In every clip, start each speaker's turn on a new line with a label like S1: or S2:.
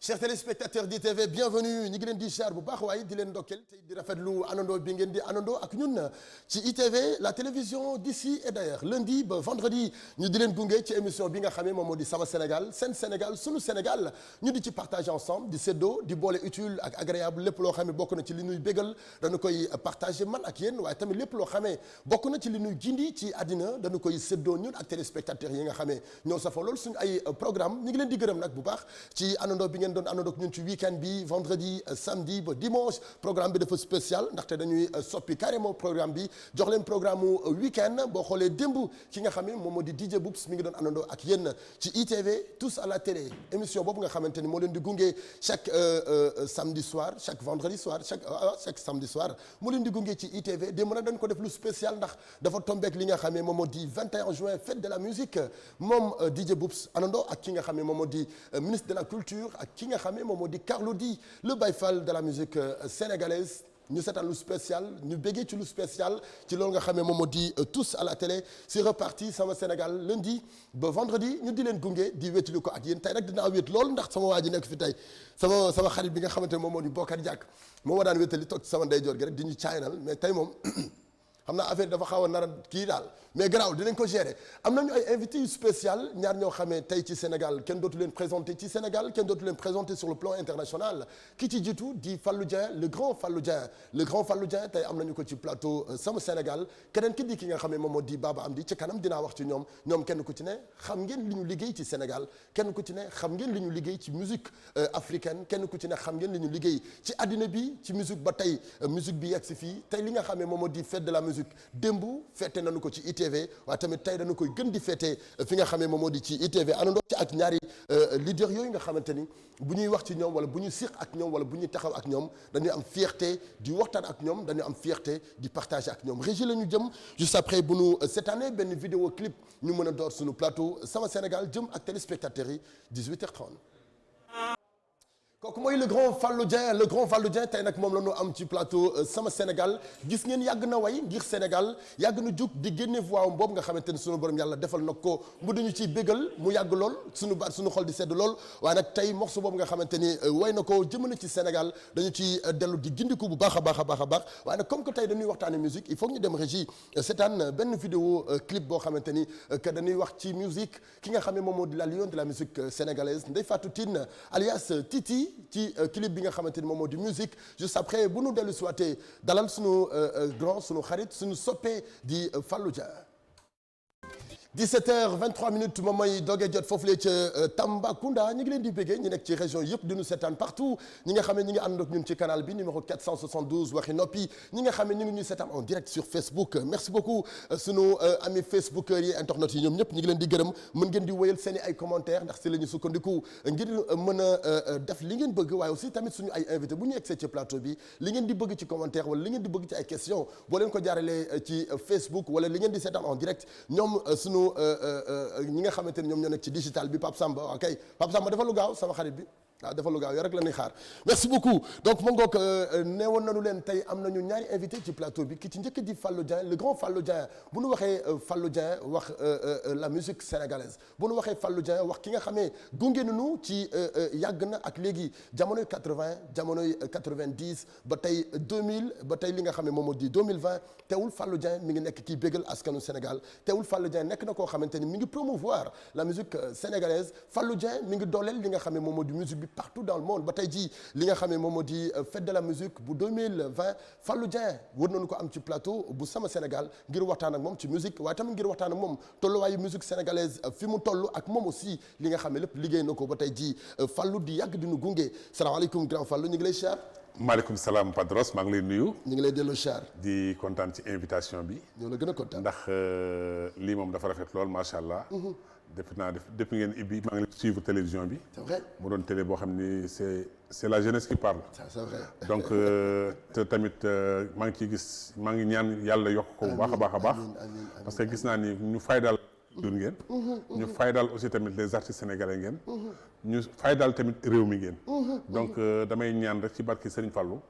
S1: Chers téléspectateurs d'ITV, bienvenue ñu ngi leen di char bu baax waaye di leen ndokkeel tey di rafetlu anandoo bi ngeen di anandoo ak ñun ci ITV la télévision d'ici et d'ailleurs lundi ba vendredi ñu di leen gunge ci émission bi nga xamee moom moo di Sama Sénégal seen Sénégal sunu Sénégal ñu di ci partager ensemble di séddoo di boole utile ak agréable lépp loo xam ne bokk na ci li ñuy bégal dañu koy partager man ak yéen waaye tamit lépp loo xamee bokk na ci li ñuy gindi ci àddina dañu koy séddoo ñun ak téléspectateurs yi nga xamee ñoo safoo loolu suñu ay programme ñu ngi leen di gërëm nag bu baax ci anandoo bi ngeen doon àndandoo ak ñun ci week-end bi vendredi samedi ba dimanche programme bi dafa spécial ndaxte dañuy soppi carrément programme bi jox leen programme mu week-end boo xoolee démb ki nga xam ne moom moo di DJ Boubs mi ngi doon àndandoo ak yéen ci ITV tous à la télé émission boobu nga xamante ni moo leen di gunge chaque samedi soir chaque vendredi soir chaque samedi soir moo leen di gunge ci ITV démb nag dañ ko def lu spécial ndax dafa tombeek li nga xam ne moom moo di 21 juin fête de la musique moom DJ Boubs àndandoo ak ki nga xam ne moom moo di ministre de la culture ak ki nga xam ne moom moo di Carlou D le Baye Fall de la musique sénégalaise ñu seetaan lu spécial ñu béggee ci lu spécial ci loolu nga xam ne moom moo di tous à la télé c'est reparti Sama Sénégal lundi ba vendredi ñu di leen gunge di wétali ko ak yéen tey nag dinaa wét loolu ndax sama waa ji nekk fi tey sama xarit bi nga xamante ne moom moo di Bokar Diak moom moo daan wétali toog ci sama ndeyjoor gi rek di ñu caayinal mais tey moom xam naa affaire dafa xaw a nar a kii daal mais garaaw dinañ ko gérer am nañu ay invités yu spécial ñaar ñoo xamee tey ci Sénégal kenn dootu leen présenté ci Sénégal kenn dootu leen présenté sur le plan international ki ci jiitu di Fallou Dieng le grand Fallou Dieng tey am nañu ko ci plateau Sama Sénégal keneen ki di ki nga xam ne moom moo di Baba Amdi ci kanam dinaa wax ci ñoom kenn ku ci ne xam ngeen li ñu liggéey ci Sénégal kenn ku ci ne xam ngeen li ñu liggéey ci musique africaine kenn ku ci ne xam ngeen li ñu liggéey ci àddina bi ci musique ba tey musique bi yegg si fii tey li nga xam ne moom moo di fête de la musique démb fête nañu ko ci ITV waaye tamit tey dañu koy gën di fête fi nga xamee moom moo di ci ITV àndandoo ci ak ñaari leader yooyu nga xamante ni bu ñuy wax ci ñoom wala bu ñuy siq ak ñoom wala bu ñuy taxaw ak ñoom dañuy am fierté di waxtaan ak ñoom dañuy am fierté di partager ak ñoom régie la ñu jëm juste après bu nu cette année benn vidéo clip ñu mën a door suñu plateau Sama Sénégal jëm ak téléspectateurs yi 18h30. kooku mooy le grand Fallou Dieng tey nag moom la ñu am ci plateau Sama Sénégal gis ngeen yàgg na way ngir Sénégal yàgg na jug di génne voix boobu nga xamante ni sunu borom yàlla defal na ko mu dañu ciy bégal mu yàgg lool sunu baat sunu xol di sedd lool waaye nag tey morceau boobu nga xamante ni way na ko jëmale ci Sénégal dañu ci dellu di gindiku bu baax a baax waaye nag comme que tey dañuy waxtaane musique il faut ñu dem régie seetaan benn vidéo clip boo xamante ni que dañuy wax ci musique ki nga xam ne moom moo di la lion de la musique sénégalaise Ndeye Fatou Tine alias Titi ci clip bi nga xamante ni moom moo di musique juste après bu nu dellu siwaatee dalal sunu grand sunu xarit sunu soppee di Fallou Dieng 17h23 moom mooy doge jot foofu lee ca Tambacounda ñu ngi leen di béggee ñu nekk ci région yëpp di ñu seetaan partout ñi nga xam ne ñi ngi ànd ak ñun ci canal bi numéro 472 waxi noppi ñi nga xam ne ñu ngi ñuy seetaan en direct sur Facebook merci beaucoup sunu ami facebookers yi internautes yi ñoom ñëpp ñu ngi leen di gërëm mën ngeen di wéyal seen i ay commentaires ndax si la ñu sukkandiku ngir mën a def li ngeen bëgg waaye aussi tamit suñu ay invité bu ñu egsee ci plateau bi li ngeen di bëgg ci commentaire wala li ngeen di bëgg ci ay questions boo leen ko jaaralee ci Facebook wala li ngeen di seetaan en direct ñoom sunu ñi nga xamante ni ñoom ñoo nekk ci digital bi Pape Samba ok Pape Samba dafa lu gaaw sama xarit bi waaw dafa lu gaaw yow rek la ñuy xaar merci beaucoup donc ma ngoog neewoon nañu leen tey am nañu ñaari invité ci plateau bi ki ci njëkk di Fallou Dieng le grand Fallou Dieng bu nu waxee Fallou Dieng wax la musique sénégalaise bu nu waxee Fallou Dieng wax ki nga xamee gunge nañu ci yàgg na ak léegi jamonoy 80 jamonoy 90 ba tey 2000 ba tey li nga xam ne moom moo di 2020 teewul Fallou Dieng mi ngi nekk kii bégal askanu Sénégal teewul Fallou Dieng nekk na koo xamante ni mi ngi promouvoir la musique sénégalaise Fallou Dieng mi ngi dooleel li nga xam ne moom moo di musique bi partout dans le monde ba tey jii li nga xam ne moom moo di fête de la musique bu 2020 Fallou Dieng war nañu ko am ci plateau bu Sama Sénégal ngir waxtaan ak moom ci musique waaye tamit ngir waxtaan ak moom tolluwaayu musique sénégalaise fi mu toll ak moom aussi li nga xam ne lépp liggéey na ko ba tey jii Fallou di yàgg di nu gunge salaamaaleykum grand Fallou ñu ngi lay char.
S2: maaleykum salaam Padros maa ngi lay nuyu.
S1: ñu ngi lay delloo char.
S2: di kontaan ci invitation bi.
S1: ñoo la gën a kontaan
S2: ndax lii moom dafa rafet lool macha allah. depuis ngeen ibbi maa ngi suivre télévision bi.
S1: c'est vrai
S2: mu doon télé boo xam ni c'est la jeunesse qui parle.
S1: ça c'est vrai.
S2: donc te tamit maa ngi ciy gis maa ngi ñaan yàlla yokk ko bu baax a baax a baax. parce que gis naa ni ñu faydaal jur ngeen. ñu faydaal aussi tamit les artistes sénégalais ngeen. ñu faydaal tamit réew mi ngeen. donc damay ñaan rek ci barki Serigne Fallou.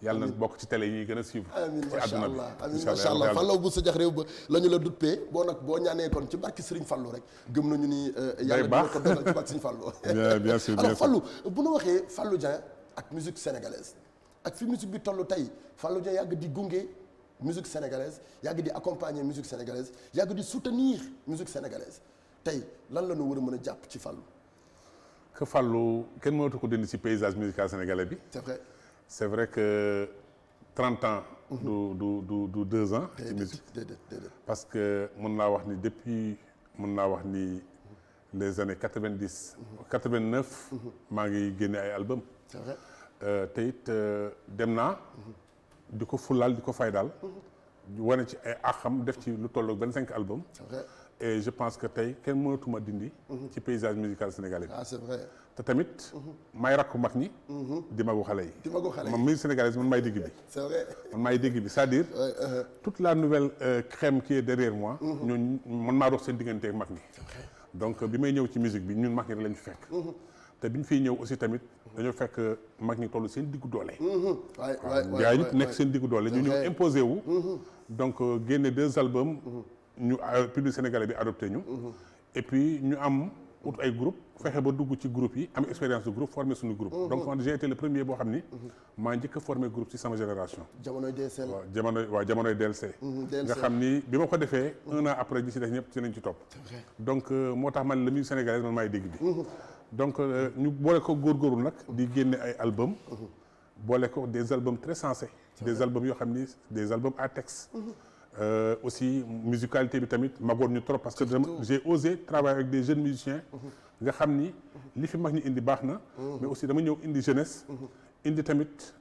S2: yàlla na bokk ci télé yi ñuy gën a suivre.
S1: amiin
S2: ci
S1: macha
S2: àdduna bi
S1: allah amiin
S2: incha
S1: macha allah Fallou bu sa jax réew ba la ñu la duppee boo ñaanee kon ci barki Serigne Fallou rek gëm nañu ni. yàlla dina ko dogal ci barki Serigne Fallou.
S2: bien sûr
S1: alors Fallou bu ñu waxee Fallou Dieng ak musique sénégalaise ak fi musique bi toll tey Fallou Dieng yàgg di gunge musique sénégalaise yàgg di accompagner musique sénégalaise yàgg di soutenir musique sénégalaise tey lan la ñu war a mën a jàpp ci Fallou.
S2: que Fallou kenn mënatu ko dindi ci paysage musical sénégalais bi. c'est vrai que 30 ans. du 2 ans. ci musique parce que mën naa wax ni depuis les années 90. 89. maa ngi génne ay album.
S1: c'est vrai
S2: te it dem naa. di ko fulaal di ko faydaal. wane ci ay axam def ci lu tolloog 25 albums.
S1: c'est vrai.
S2: et je pense que tey kenn mënatuma dindi. ci paysage musical sénégalais bi.
S1: ah c'est vrai.
S2: te tamit. may rakku mag ñi. di magu xale yi.
S1: di magu xale yi
S2: man musique sénégalaise man maay digg bi.
S1: c'est vrai.
S2: man maay digg bi c'est-à-dire. toute la nouvelle crème qui est derrière moi. ñooñu man maa dox seen diggante ak mag ñi. donc bi may ñëw ci musique bi ñun mag ñi lañ fi fekk. te bi ñu fiy ñëw aussi tamit dañoo fekk mag ñi toll seen diggu doole. waaw gars yi nekk seen diggu doole ñu ñëw imposé wu. donc génne 2 albums. ñu public sénégalais bi adopté ñu. et puis ñu am ut ay groupe fexe ba dugg ci groupe yi am expérience de groupe formé suñu groupe. donc man j'ai été le premier boo xam ni. maa njëkk a formé groupe ci sama génération.
S1: jamonoy DSL.
S2: waaw jamonoy DLC. nga xam ni bi ma ko defee 1 an après ñi ci def ñëpp ci lañ ci topp. donc moo tax man la musique sénégalaise man maay dégg bi. donc ñu boole ko góorgóorlu nag di génne ay albums. boole ko des albums très sensés. des albums yoo xam ni des albums à texte. aussi musicalité bi tamit magoon ñu trop parce que j'ai osé travailler avec des jeunes musiciens nga xam ni li fi mag ñi indi baax na mais aussi dama ñëw indi jeunesse indi tamit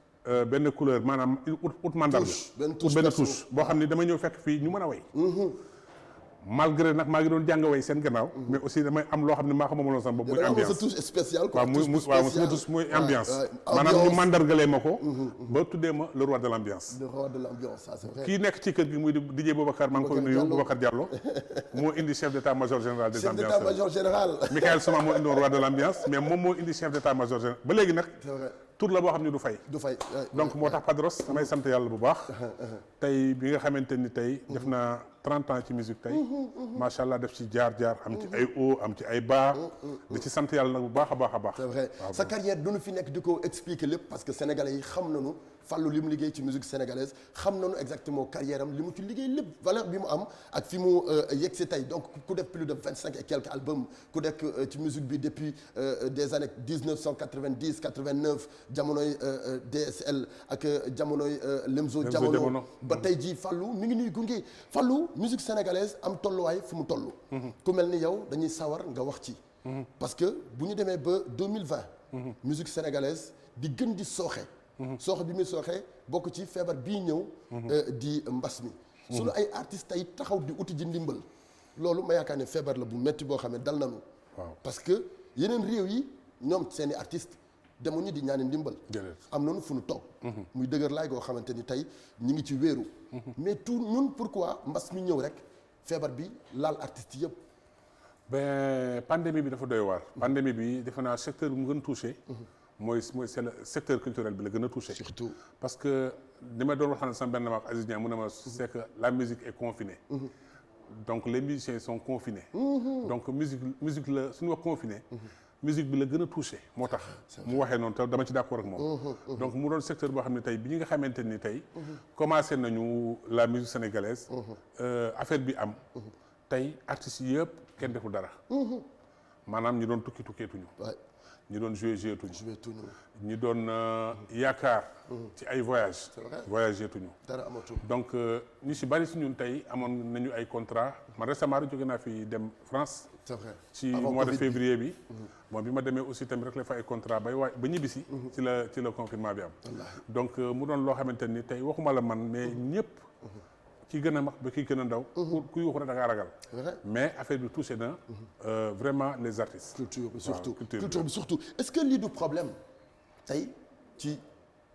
S2: benn couleur maanaam ut mandarga benn touche boo xam ni dama ñëw fekk fii ñu mën a way malgré nag maa ngi doon jàng way seen gannaaw mais aussi damay am loo xam ne maa ko moomaloon sama bopp muy ambiance
S1: touche spéciale quoi
S2: waaw sama touche muy ambiance maanaam ñu mandargalee ma ko ba tuddee ma le roi de l'ambiance
S1: ça c'est vrai
S2: kii nekk ci kër gi muy DJ Boubacar maa ngi koy nuyu Boubacar Diallo moo indi chef d'état-major général des ambiances
S1: chef d'état-major général
S2: Michael Soma moo indi woon roi de l'ambiance mais moom moo indi chef d'état-major général ba léegi nag tur la boo xam ne du fay donc moo tax Padros damay sant yàlla bu baax tey bi nga xamante ni tey def naa 30 ans ci musique tey macha allah def ci jaar am ci ay haut am ci ay bas di ci sant yàlla nag bu baax a baax a baax.
S1: c'est vrai sa carrière duñu fi nekk di ko expliquer lépp parce que sénégalais yi xam nañu Fallou li mu liggéey ci musique sénégalaise xam nañu exactement carrière am li mu ci liggéey lépp valeur bi mu am ak fi mu yegg si tey donc ku def plus de 25 et quelques albums ku nekk ci musique bi depuis des années 1990 89 jamonoy DSL ak jamonoy Lemzo jamono ba tey jii Fallou mi ngi nuy gunge Fallou musique sénégalaise am tolluwaay fu mu toll. ku mel ni yow dañuy sawar nga wax ci. parce que bu ñu demee ba 2020. musique sénégalaise di gën di sooxe. sooxe bi muy sooxe bokk ci feebar bii ñëw. di mbas mi. sunu ay artistes tey taxaw di uti ji ndimbal. loolu ma yaakaar ne feebar la bu metti boo xam ne dal nañu. waaw parce que yeneen réew yi ñoom seeni artistes demuñu di ñaani ndimbal. am nañu fu nu toog. muy dëgër laay goo xamante ni tey ñi ngi ci wéeru. mais tout ñun pourquoi mbas mi ñëw rek feebar bi laal artistes yëpp.
S2: ben pandémie bi dafa doy waar. pandémie bi defe naa secteur bu mu gën a touché. mooy c'est le secteur culturel bi la gën a touché. surtout parce que li ma doon waxtaan sama benn maak Aziz Niang mu ne ma c'est que la musique est confinée. donc les musiciens sont confinés. donc musique la suñu wax confiné. musique bi la gën a touché moo tax mu waxee noonu te dama ci d'accord ak moom. donc mu doon secteur boo xam ne tey bi ñi nga xamante ni tey. commencé nañu la musique sénégalaise. affaire bi am. tey artistes yi yëpp kenn deful dara. maanaam ñi doon tukkeetuñu. ñi doon joué tuñu. ñi doon yaakaar. ci ay voyagé tuñu.
S1: dara amatul
S2: donc ñu si bari si ñun tey amoon nañu ay contrat man récemment rek jóge naa fi dem France.
S1: c'est vrai
S2: ci mois de février bi. moom bi ma demee aussi tamit rek la fa ay contrat ba ñibbisi. ci la confinement bi am. donc mu doon loo xamante ni tey waxuma la man mais ñëpp. ki gën a mag ba ki gën a ndaw. ku yuuxu rek da ngaa ragal. mais affaire bi touché na vraiment les artistes.
S1: culture bi surtout est-ce que lii du problème tey ci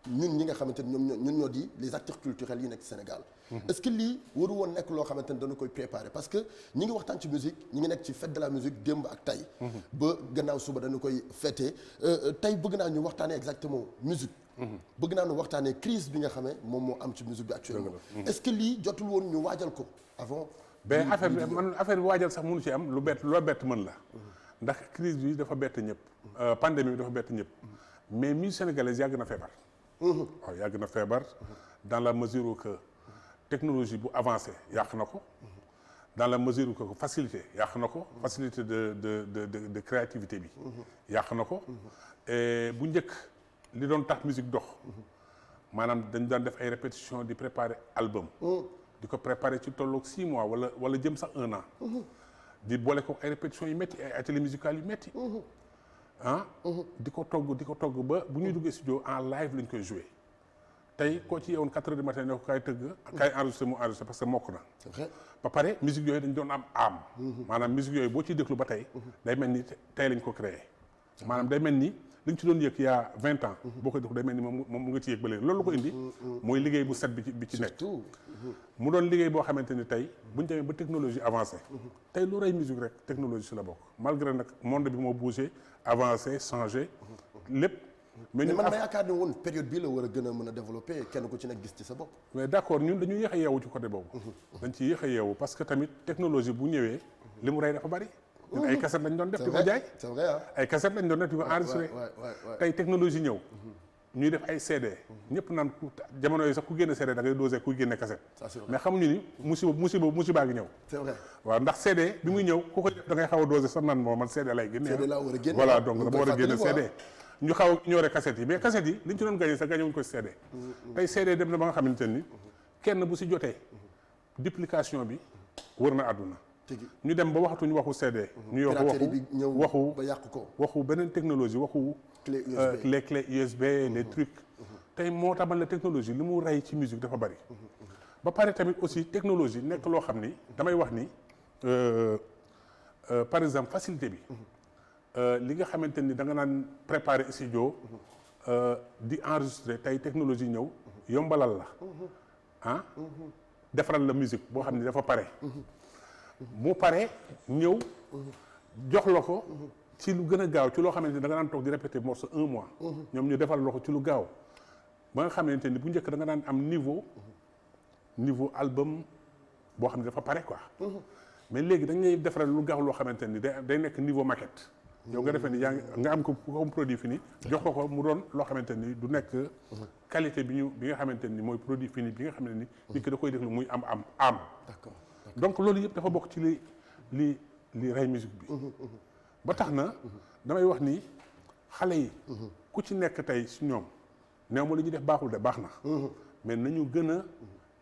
S1: ñun ñi nga xamante ni ñun ñoo di les acteurs culturels yi nekk Sénégal. est-ce que lii waru woon nekk loo xamante ni dañu koy préparer parce que ñi ngi waxtaan ci musique ñi ngi nekk ci fête de la musique démb ak tey. ba gannaaw suba dañu koy fêter tey bëgg naa ñu waxtaanee exactement musique bëgg naa nu waxtaanee crise bi nga xamee moom moo am ci musique bi actuellement. est-ce que lii jotul woon ñu waajal ko avant.
S2: ben affaire bi waajal sax mënu ci am lu bett mën la. ndax crise bi dafa bett ñëpp. pandémie bi dafa bett ñëpp. mais musique sénégalaise yàgg na feebar. waaw yàgg na feebar. dans la mesure où que technologie bu avancé yàq na ko. dans la mesure où que facilité yàq na ko. facilité de créativité bi. yàq na ko. et bu njëkk li doon tax musique dox. maanaam dañ daan def ay répétition di préparer album. di ko préparer ci tolloog 6 mois wala jëm sax 1 an. di boole ko ay répétitions yu métti ay ateliers musicaux yu métti. di ko togg ba bu ñuy duggee studio en live lañ koy jouer. tey koo ci yeewoon 4 heures du matin ne ko kaay tëgg. kaay enregistré mu enregistré parce que mokk na.
S1: c'est vrai.
S2: ba pare musique yooyu dañ doon am âme. maanaam musique yooyu boo ciy déglu ba tey. day mel ni tey lañ ko créé. maanaam day mel ni li nga ci doon yëg il y a 20 ans. boo koy déglu day mel ni moom mu nga ci yëg ba léegi loolu la ko indi. mooy liggéey bu set bi ci nekk. mu doon liggéey boo xamante ni tey bu ñu demee ba technologie avancée. tey lu rey musique rek technologie si la bokk malgré nag monde bi moo bougé avancé changé lépp.
S1: mais man ma yaakaar ne woon période bii la war a gën a mën a développer kenn ku ci nekk gis ci sa bopp.
S2: mais d'accord ñun dañu yéex a yeewu ci côté boobu. dañ ci yéex a yeewu parce que tamit technologie bu ñëwee li mu rey dafa bari. ñun ay cassette lañ doon def di ko jaay.
S1: c'est vrai
S2: ay cassette lañ doon def di ko enregistré. tey technologie ñëw. ñuy def ay CD. ñëpp naan jamono yi sax ku génne CD da ngay dosé kuy génne cassette. mais xamuñu ni musiba ngi ñëw.
S1: c'est vrai
S2: waaw ndax CD bi muy ñëw ku ko def da ngay xaw a dosé sax naan moom man CD lay génne.
S1: CD laa war a génne
S2: voilà donc dama war a génne CD. ñu xaw a ñoore cassette yi mais cassette yi liñ ci doon gagné sax gagné wuñ ko ci CD. tey CD dem na ba nga xamante ni kenn bu si jotee duplication bi wër na àdduna. ñu dem ba waxatuñu waxu CD. ñu yokk waxu beneen technologie waxu. les clés USB les trucs. tey moo tax man la technologie li mu rey ci musique dafa bari. ba pare tamit aussi technologie nekk loo xam ni damay wax ni par exemple facilité bi. li nga xamante ni da nga naan préparer studio di enregistrer tey technologie ñëw yombalal la defaral la musique boo xam ni dafa pare mu pare ñëw jox la ko ci lu gën a gaaw ci loo xamante ni da nga naan toog di répéter morceau 1 mois ñoom ñu defal la ko ci lu gaaw ba nga xamante ni bu njëkk da nga daan am niveau album boo xam ne dafa pare quoi mais léegi dañ lay defaral lu gaaw loo xamante ni day nekk niveau maquette yow nga defee ni nga am ko comme produit fini jox ko mu doon loo xamante ni du nekk qualité bi nga xamante ni mooy produit fini bi nga xam ne ni nit ki da koy déglu muy am
S1: d'accord
S2: donc loolu yëpp dafa bokk ci li rey musique bi ba tax na damay wax ni xale yi ku ci nekk tey si ñoom néew ma li ñuy def baaxul de baax na mais nañu gën a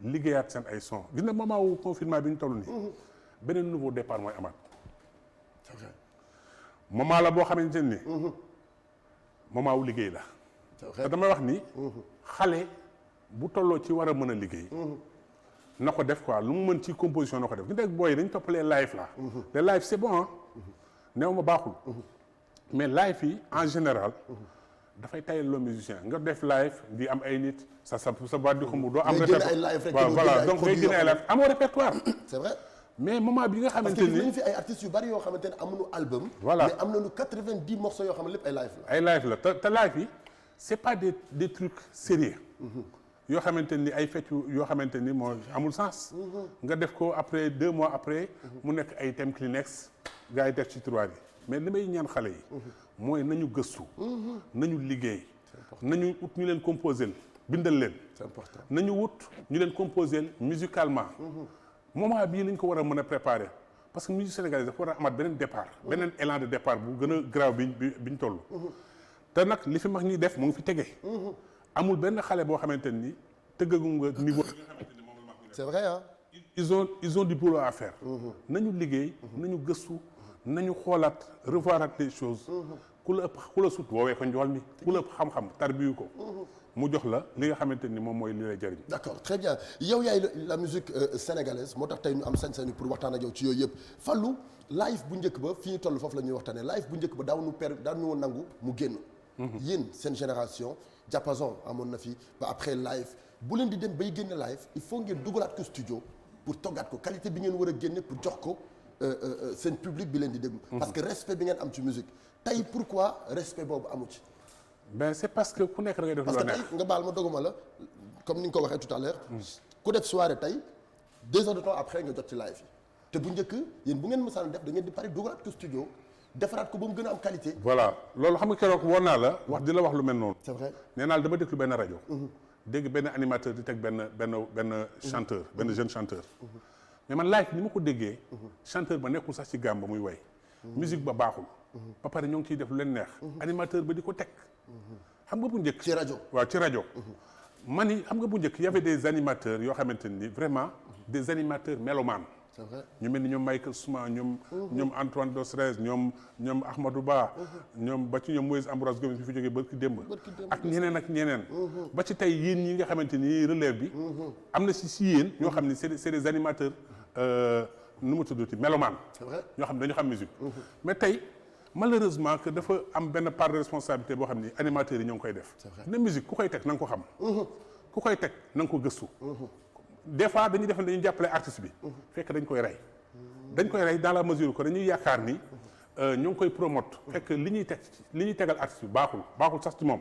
S2: liggéeyaat seen ay son gis na moment wu confinement bi ñu toll nii beneen nouveau départ mooy amaat
S1: c'est vrai
S2: moment la boo xamante ni moment wu liggéey la te damay wax ni xale bu tolloo ci war a mën a liggéey na ko def quoi lu mu mën ci composition na ko def ñu dégg booy dañ topp les live là les live c'est bon ah néew ma baaxul mais live yi en général dafay tayal loo musicien nga def live di am ay nit sa baat di xumb doo am répertoire voilà donc ngay génne ay live amoo répertoire
S1: c'est vrai
S2: mais moment bi nga xamante
S1: parce que
S2: ni
S1: ñu fi ay artistes yu bari yoo xamante ne amuñu album.
S2: voilà
S1: mais am nañu 90 morceaux yoo xam ne lépp ay live la.
S2: ay live la te live yi c'est pas des trucs sérieux yoo xamante ni ay fecc yoo xamante ni moo amul sens. nga def ko après 2 mois après. mu nekk ay thème Kleenex gars yi def ci tiroir yi mais li may ñaan xale yi. mooy nañu gëstu. nañu liggéey. nañu ut ñu leen composer bindal leen.
S1: c'est important
S2: nañu wut ñu leen composer musicalement. moment bii lañ ko war a mën a préparer parce que musique sénégalaise dafa war a amaat beneen départ. beneen élan de départ bu gën a graaw bi ñu toll. te nag li fi mag ñi def mu ngi fi tege. amul benn xale boo xamante ni tëggagu nga niveau.
S1: c'est vrai ah.
S2: ils ont du boulot à faire. nañu liggéey. nañu gëstu nañu xoolaat revoiraat les choses. ku la ëpp ku la sut woowee ko njool mi ku la ëpp xam-xam tarbiyu ko. mu jox la li nga xamante ni moom mooy li lay jëriñ.
S1: d'accord très bien yow yaay la musique sénégalaise moo tax tey ñu am sañ-sañu pour waxtaan ak yow ci yooyu yëpp Fallou live bu njëkk ba fi ñu toll foofu la ñuy waxtaanee live bu njëkk ba daaw ñu nangu mu génn. yéen seen génération diapason amoon na fi ba après live bu leen di dem bay génne live il faut ngeen dugalaat ko studio pour toggaat ko qualité bi ngeen war a génne pour jox ko seen public bi leen di déglu. parce que respect bi ngeen am ci musique tey pourquoi respect boobu amu ci.
S2: ben c'est parce que ku nekk da ngay def
S1: parce
S2: lu
S1: que
S2: la neex.
S1: tey nga baal ma doguma la comme ni nga ko waxee tout à l'heure ku def soirée tey 2 heures de temps après nga jot ci live yi te bu njëkk yéen bu ngeen mësaan def da ngeen di pare dugalaat ko studio defaraat ko ba mu gën a am qualité.
S2: voilà loolu xam nga keroog woon naa la wax di la wax lu mel noonu.
S1: c'est vrai
S2: nee naa la dama déglu benn rajo. dégg benn animateur di teg benn chanteur benn jeune chanteur. mais man live ni ma ko déggee. chanteur ba nekkul sax ci gaam ba muy way. musique ba baaxul. ba pare ñoo ngi ciy def lu leen neex. animateur ba di ko teg. xam nga bu njëkk.
S1: ci rajo
S2: waaw ci rajo. man yi xam nga bu njëkk y avait des animateurs yoo xamante ni vraiment des animateurs mélomanes.
S1: c'est vrai
S2: ñu mel ni ñoom Michael Souma ñoom Antoine Dos-Rees ñoom Ahmadou Ba ñoom ba ci ñoom Moïse Ambroise Gomis bi fi jógee barki démb ak ñeneen ba ci tey yéen ñi nga xamante ni relève bi am na si yéen ñoo xam ne c'est des animateurs nu mu tuddati mélomanes
S1: c'est vrai
S2: ñoo xam ne dañu xam musique mais tey malheureusement que dafa am benn part de responsabilité boo xam ni animateurs yi ñoo ngi koy def ne musique ku koy teg na nga ko xam ku koy teg na nga ko gëstu des fois dañuy def dañuy jàppale artiste bi fekk dañ koy rey dans la mesure que dañuy yaakaar ni ñoo ngi koy promote fekk li ñuy tegal artiste bi baaxul sax ci moom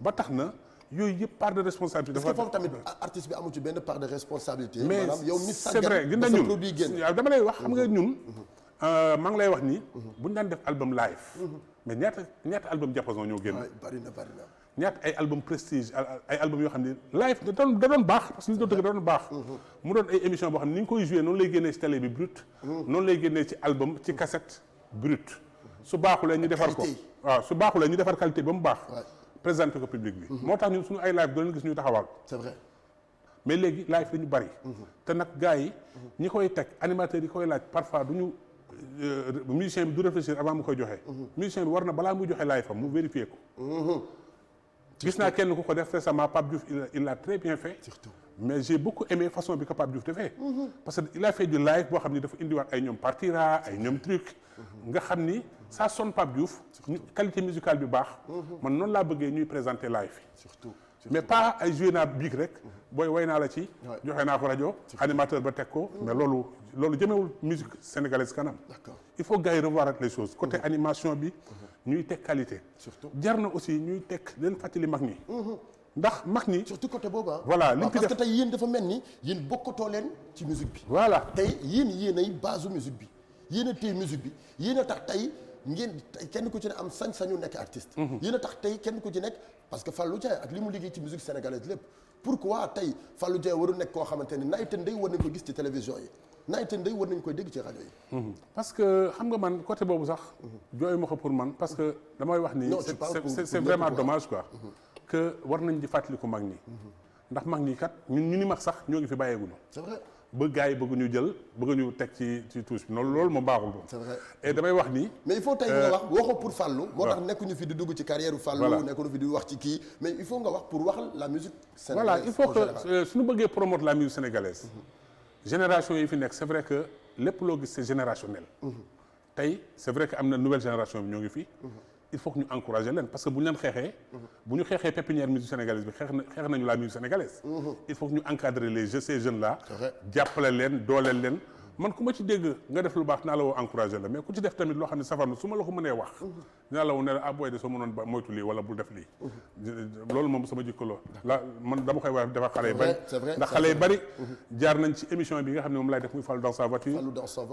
S2: ba tax na yooyu yëpp part de responsabilité
S1: est-ce que foofu tamit artiste bi amu ci benn part de responsabilité
S2: mais
S1: maanaam yow mi
S2: c'est vrai gis nañ
S1: produit génn
S2: ñun dama lay wax xam nga ñun maa ngi lay wax ni buñu daan def album live mais ñaata album diapason ñoo génn
S1: bari na
S2: ñaata ay album prestige ay album yoo xam ne live da doon baax parce que li doon dëgg da doon baax mu doon ay émission boo xam ne ni nga koy joué noonu lay génnee ci télé bi brut noonu lay génnee ci album ci cassette brut su baaxulee ñu defar ko waaw su baaxulee ñu defar qualité ba mu baax présenté ko public bi moo tax ñun suñu ay live doo leen gis ñuy taxawal
S1: c'est vrai
S2: mais léegi live dañu bari te nag gars yi ñi koy teg animateurs yi koy laaj parfois duñu musicien bi du réfléchir avant mu koy joxe musicien bi war na balaa muy joxe live am mu vérifier ko gis naa kenn ku ko def récemment Pape Diouf il l'a très bien fait.
S1: surtout
S2: mais j'ai beaucoup aimé façon bi ko Pape Diouf defee. parce que il a fait du live boo xam ni dafa indiwaat ay ñoom partira ay ñoom truc. nga xam ni ça sonne Pape Diouf. qualité musicale bi baax. man noonu laa bëggee ñuy présenter live yi.
S1: surtout
S2: mais pas ay joué naa biig rek. booy way naa la ci. joxe naa ko rajo. animateur ba teg ko. mais loolu jëmewul musique sénégalaise kanam.
S1: d'accord
S2: il faut gars yi revoir les choses côté animation bi. ñuy teg qualité.
S1: surtout
S2: jar na aussi ñuy teg leen fàttali mag ñi. ndax mag ñi.
S1: surtout côté boobu
S2: voilà li ñu fi
S1: parce
S2: def
S1: que tey yéen dafa mel ni yéen bokkatoo leen ci musique bi.
S2: voilà
S1: tey yéen ay base musique bi yéen a téye musique bi yéen a tax tey ngeen kenn ku ci ne am sañ-sañu nekk artiste. yéen a tax tey kenn ku ci nekk parce que Fallou Dieng ak li mu liggéey ci musique sénégalaise lépp pourquoi tey Fallou Dieng warul nekk koo xamante ne night and day war nañ ko gis ci télévision yi night and day war nañ koy dégg ci rajo yi.
S2: parce que xam nga man côté boobu sax. jooyu ma ko pour man parce que damay wax ni. c'est vraiment dommage quoi. que war nañ di fàttaliku mag ñi. ndax mag ñi kat ñun ñu ni mag sax ñoo ngi fi bàyyeeguñu.
S1: c'est vrai.
S2: ba gars yi bëgg ñu jël bëgg ñu teg ci touche bi loolu moom baaxul moom.
S1: c'est vrai
S2: et damay wax ni.
S1: mais il faut tey nga wax waxoo pour Fallou. moo tax nekkuñu fi di dugg ci carrière Fallou. nekkuñu fi di wax ci kii mais il faut nga wax pour wax la musique sénégalaise.
S2: voilà il faut que suñu bëggee promouvoir la musique sénégalaise. génération yi fi nekk c'est vrai que lépp loo gis c'est générationnel. tey c'est vrai que am na nouvelle génération bi ñoo ngi fi. il faut que ñu encourager leen parce que bu ñu leen xeexee. bu ñu xeexee pépinière musique sénégalaise bi xeex nañu la musique sénégalaise. il faut que ñu encadrer ces jeunes là. jàppale leen dooleel leen. man ku ma ci dégg nga def lu baax naa la woo encourager la mais ku ci def tamit loo xam ne safar na su ma la ko mënee wax. dinaa la woo ne la ah booy de soo mënoon ba moytu lii wala bul def lii. loolu moom sama jikko la man dama koy wax dafa xale yu bari. ndax xale yu bari. jaar nañ ci émission bi nga xam ne moom laay def muy Fallou dans sa voiture.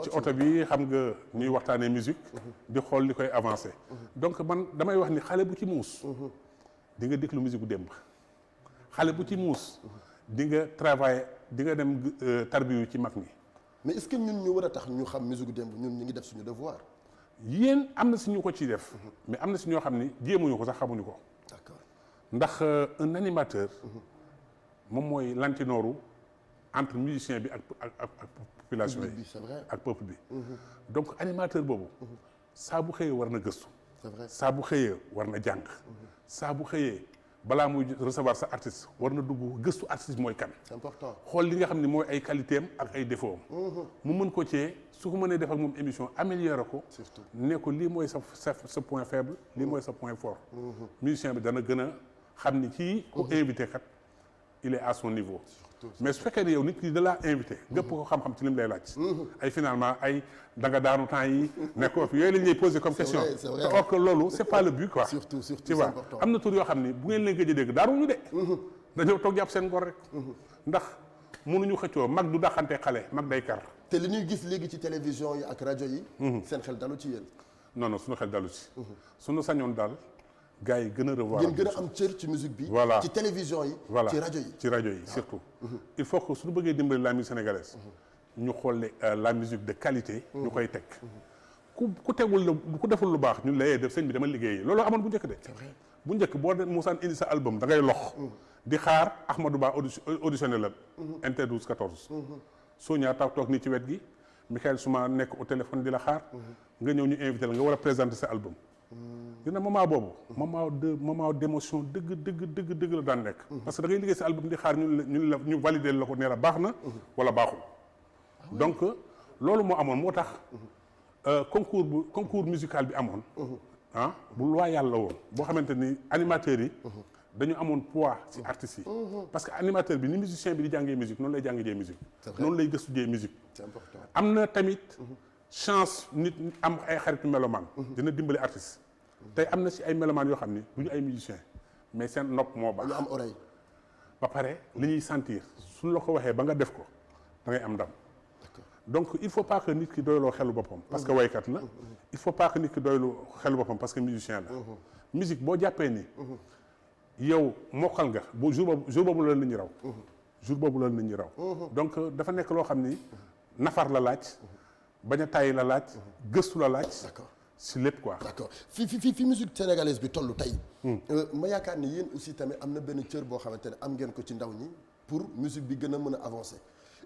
S2: ci oto bi xam nga ñuy waxtaanee musique. di xool li koy avancer. donc man damay wax ni xale bu ci muus. di nga déglu musique bu démb. xale bu ci muus. di nga travailler di nga dem tarbiyu ci mag ñi.
S1: mais est-ce que ñun ñu war a tax ñu xam musique démb ñun ñu ngi def suñu devoir.
S2: yéen am na si ñu ko ciy def. mais am na si ñoo xam ni jéemuñu ko sax xamuñu ko.
S1: d'accord
S2: ndax un animateur. moom mooy lantinooru entre musicien bi ak population yi.
S1: c'est vrai
S2: ak peuple bi. donc animateur boobu. saa bu xëyee war na gëstu.
S1: c'est vrai
S2: saa bu xëyee war na jàng. saa bu xëyee balaa muy recevoir sa artiste war na dugg gëstu artiste mooy kan.
S1: c'est important
S2: xool li nga xam ne mooy ay qualité am ak ay défaut am. mu mën ko cee su ko mënee def ak moom émission améliorer ko.
S1: surtout
S2: ne ko lii mooy sa point faible. lii mooy sa point fort. musicien bi dana gën a xam ni kii ku invité kat il est à son niveau. Mais su fekkee ne yow nit ki da laa invité. gëpp ko xam-xam ci li mu lay laaj. ay finalement ay danga daanu temps yi nekkoo fi yooyu la ñuy posé comme question.
S1: c'est vrai.
S2: Or que loolu c'est pas le but quoi.
S1: surtout
S2: tu
S1: c'est
S2: vois
S1: important.
S2: am na tur yoo xam ni bu ngeen leen gëj a dégg daaruñu de. dañoo toog jàpp seen ngor rek. ndax mënuñu xëccoo mag du daxante xale mag day kar.
S1: te li ñuy gis léegi ci télévision yi ak rajo yi. seen xel dalu ci yéen.
S2: non non suñu xel dalu ci. suñu sañoon daal gars yi gën a revoir.
S1: ngeen gën a am cër ci musique bi.
S2: voilà
S1: ci télévision yi.
S2: voilà
S1: ci rajo yi.
S2: ci rajo yi surtout. il faut que suñu bëggee dimbali la musique sénégalaise. ñu xool la musique de qualité. ñu koy teg. ku tegul ku deful lu baax ñun lay def sëñ bi dama liggéeyi loolu amoon bu njëkk de. bu njëkk boo musaan indi sa album da ngay lox. di xaar Ahmadou Ba auditionné la. Inter 12 14. soo ñaar toog nii ci wet gi. Michael Souma nekk au téléphone di la xaar. nga ñëw ñu invité la nga war a présenter sa album. dina moment boobu. moment d'émotion dëgg la daan nekk. parce que da ngay liggéey sa album di xaar ñu valider la ko nee la baax na. wala baaxul. donc loolu moo amoon moo tax. concours musical bi amoon. bu loyal la woon boo xamante ni animateurs yi. dañu amoon poids ci artistes yi. parce que animateur bi ni musicien bi di jàngee musique noonu lay jàngee musique. noonu lay gëstu jee musique.
S1: c'est important.
S2: am na tamit chance nit am ay xaritu mélomane. dina dimbali artiste. tey am na ci ay mélomanes yoo xam ni du ñu ay musiciens mais seen nopp moo baax.
S1: ñu am oreille.
S2: ba pare li ñuy sentir suñ la ko waxee ba nga def ko da ngay am ndam. donc il faut pas que nit ki doyloo xelu boppam. parce que waykat la. il faut pas que nit ki doyloo xelu boppam parce que musicien la. musique boo jàppee ni. yow mokkal nga jour boobu la nit ñi raw. jour boobu la nit ñi raw. donc dafa nekk loo xam ni nafar la laaj. bañ a tàyyi la laaj. gëstu la laaj.
S1: d'accord
S2: si lépp quoi.
S1: d'accord fi musique sénégalaise bi toll tey. ma yaakaar ni yéen aussi tamit am na benn cër boo xamante ne am ngeen ko ci ndaw ñi pour musique bi gën a mën a avancer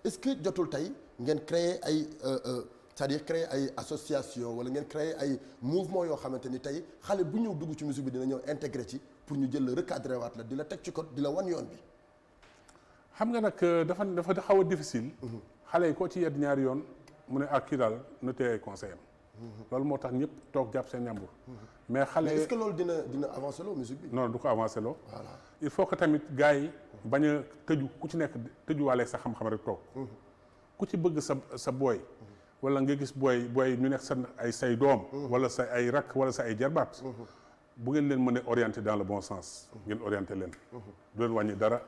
S1: est-ce que jotul tey ngeen créer ay c'est-à-dire créer ay association wala ngeen créer ay mouvement yoo xamante ni tey xale bu ñëw dugg ci musique bi dina ñëw intégrer ci pour ñu jël la recadrer waat la di la teg ci code di la wan yoon bi.
S2: xam nga nag dafa xaw a difficile. xale yi koo ci yedd ñaari yoon mu ne ak kii daal na téye ay conseil am. loolu moo tax ñëpp toog jàpp seen ñàmbur. mais xale
S1: est-ce que loolu dina avancer loo musique bi.
S2: non du ko avancer loo.
S1: voilà
S2: il faut que tamit gars yi bañ a tëju ku ci nekk tëjuwaale sa xam-xam rek toog. ku ci bëgg sa booy. wala nga gis booy ñu nekk sa ay say doom. wala sa ay rakk wala sa ay jarbaat. bu ngeen leen mën a orienter dans le bon sens. ngeen orienter leen. du leen wàññi dara.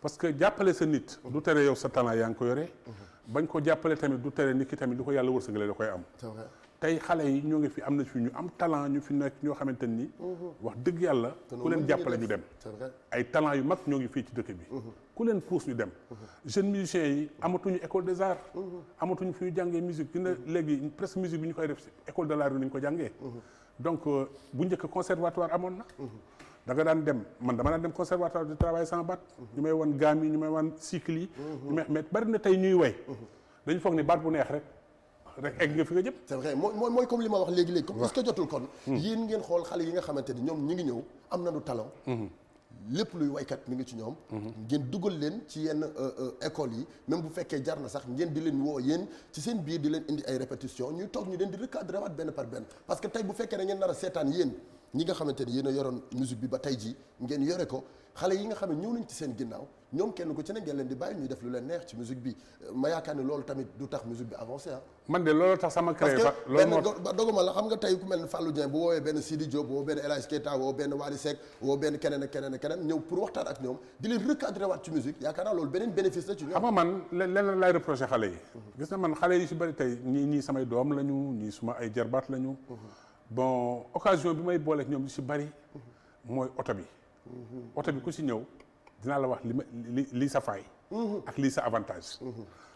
S2: parce que jàppale sa nit. du tere yow sa talent yaa ngi ko yore. bañ ko jàppale tamit du tere nit ki tamit du ko yàlla wërsëgale da koy am.
S1: c'est vrai.
S2: tey xale yi ñoo ngi fi am na fi ñu am talent ñu fi nekk ñoo xamante ni. wax dëgg yàlla. ku leen jàppale ñu dem.
S1: c'est vrai.
S2: ay talent yu mag ñoo ngi fii ci dëkk bi. ku leen pousse ñu dem. jeunes musiciens yi amatuñu école des arts. amatuñu fi ñu jàngee musique dina léegi presque musique bi ñu koy def école de l'art bi ñu ko jàngee. donc bu njëkk conservatoire amoon na. da nga daan dem man dama daan dem conservatoire di travailler sama baat. ñu may wan gamme yi ñu may wan cycle yi. mais bari na tey ñuy way. dañu foog ni baat bu neex rek egg nga fi nga jëm.
S1: c'est vrai mooy comme li ma wax léegi comme est-ce que jotul kon. yéen ngeen xool xale yi nga xamante ni ñoom ñu ngi ñëw am nañu talent. lépp luy waykat mi ngi ci ñoom. ngeen dugal leen ci yenn écoles yi même bu fekkee jar na sax ngeen di leen woo yéen ci seen biir di leen indi ay répétitions ñuy toog ñu leen di recadrer waat benn par benn parce que tey bu fekkee ne ngeen nar a seetaan yéen ñi nga xamante ni yéen a yoroon musique bi ba tey jii ngeen yore ko xale yi nga xam ne ñëw nañ ci seen ginnaaw ñoom kenn ku ci ne ngeen leen di bàyyi ñuy def lu leen neex ci musique bi ma yaakaar ne loolu tamit du tax musique bi avancé ah.
S2: man de loolu tax sama créé
S1: parce que benn doguma la xam nga tey ku mel ne Fallou Dieng bu woowee benn Sidi Diop woo benn El Hadj Keita woo benn Wally Seck woo benn keneen ak keneen ak keneen ñëw pour waxtaan ak ñoom di leen recadrer waat ci musique yaakaar naa loolu beneen bénéfice la ci ñoom.
S2: xam nga man leneen lay reproché xale yi. gis na man xale yi si bëri tey ñii samay doom lañu ñii suma ay jarbaat lañu. bon occasion bi may booleeg ñoom li si bëri mooy oto bi. oto bi ku si ñëw dinaa la wax lii sa faay. ak lii sa avantage.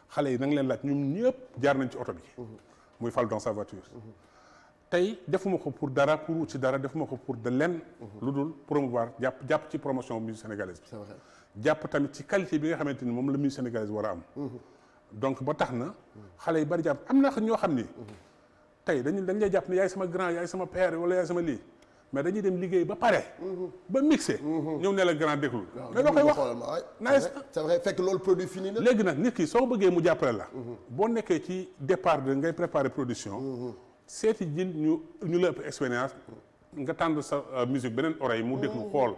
S2: xale yi na nga leen laaj ñoom ñëpp jaar nañ ci oto bi. muy Fall dans sa voiture. tey defuma ko pour dara pour wut ci dara defuma ko pour de lenn. lu dul promouvoir jàpp ci promotion musique sénégalaise bi.
S1: c'est vrai.
S2: jàpp tamit ci qualité bi nga xamante ni moom la musique sénégalaise war a am. donc ba tax na xale yi bari jàpp am na ñoo xam ni. tey dañ lay jàpp ne yaay sama grand yaay sama père wala yaay sama lii. mais dañuy dem liggéey ba pare. ba mixé. ñëw ne la grand déglu. mais doo koy wax nice.
S1: c'est vrai fekk loolu produit fini la.
S2: léegi nag nit ki soo bëggee mu jàppale la. boo nekkee ci départ de ngay préparer production. seeti jin ñu la ëpp expérience nga tànd sa musique beneen oreille mu déglu xool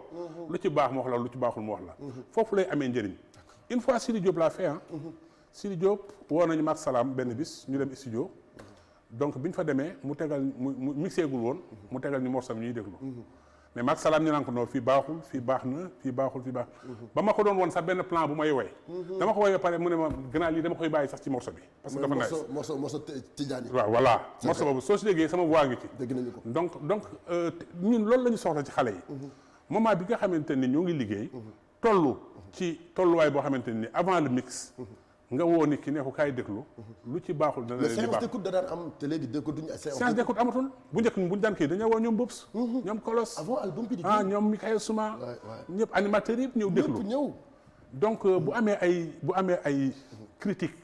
S2: lu ci baax mu wax la lu ci baaxul mu wax la foofu lay amee njëriñ une fois Sidi Diop laa fait Sidi Diop woo nañu maak salaam benn bis ñu dem studio donc bi ñu fa demee mu tegal mu mixeegul woon mu tegal ñu morceau ñuy déglu mais maak salaam ñu naan ko non fii baaxul fii baax na fii baaxul fii baax ba ma ko doon woon sax benn plan bu may woy dama ko woy ba pare mu ne ma gannaaw lii dama koy bàyyi sax ci morceau bi parce que dafa nice
S1: morceau Tidiane
S2: waaw voilà morceau boobu soo si déggee sama voix ngi ci
S1: dégg nañu ko
S2: donc ñun loolu la ñu soxla ci xale yi moment bi nga xamante ni ñoo ngi liggéey toll ci tolluwaay boo xamante ni avant le mix nga woo nit ki ne ko kaay déglu lu ci baaxul dana leen di baax
S1: séance d'écoute da daan am te léegi d'écoute duñu
S2: séance d'écoute amatul bu njëkk buñu daan kii dañoo woo ñoom Bobs ñoom Kolos
S1: avant album bi di
S2: ñoom Michael Souma ñëpp animateurs yëpp ñëw déglu
S1: ñëw
S2: donc bu amee ay critique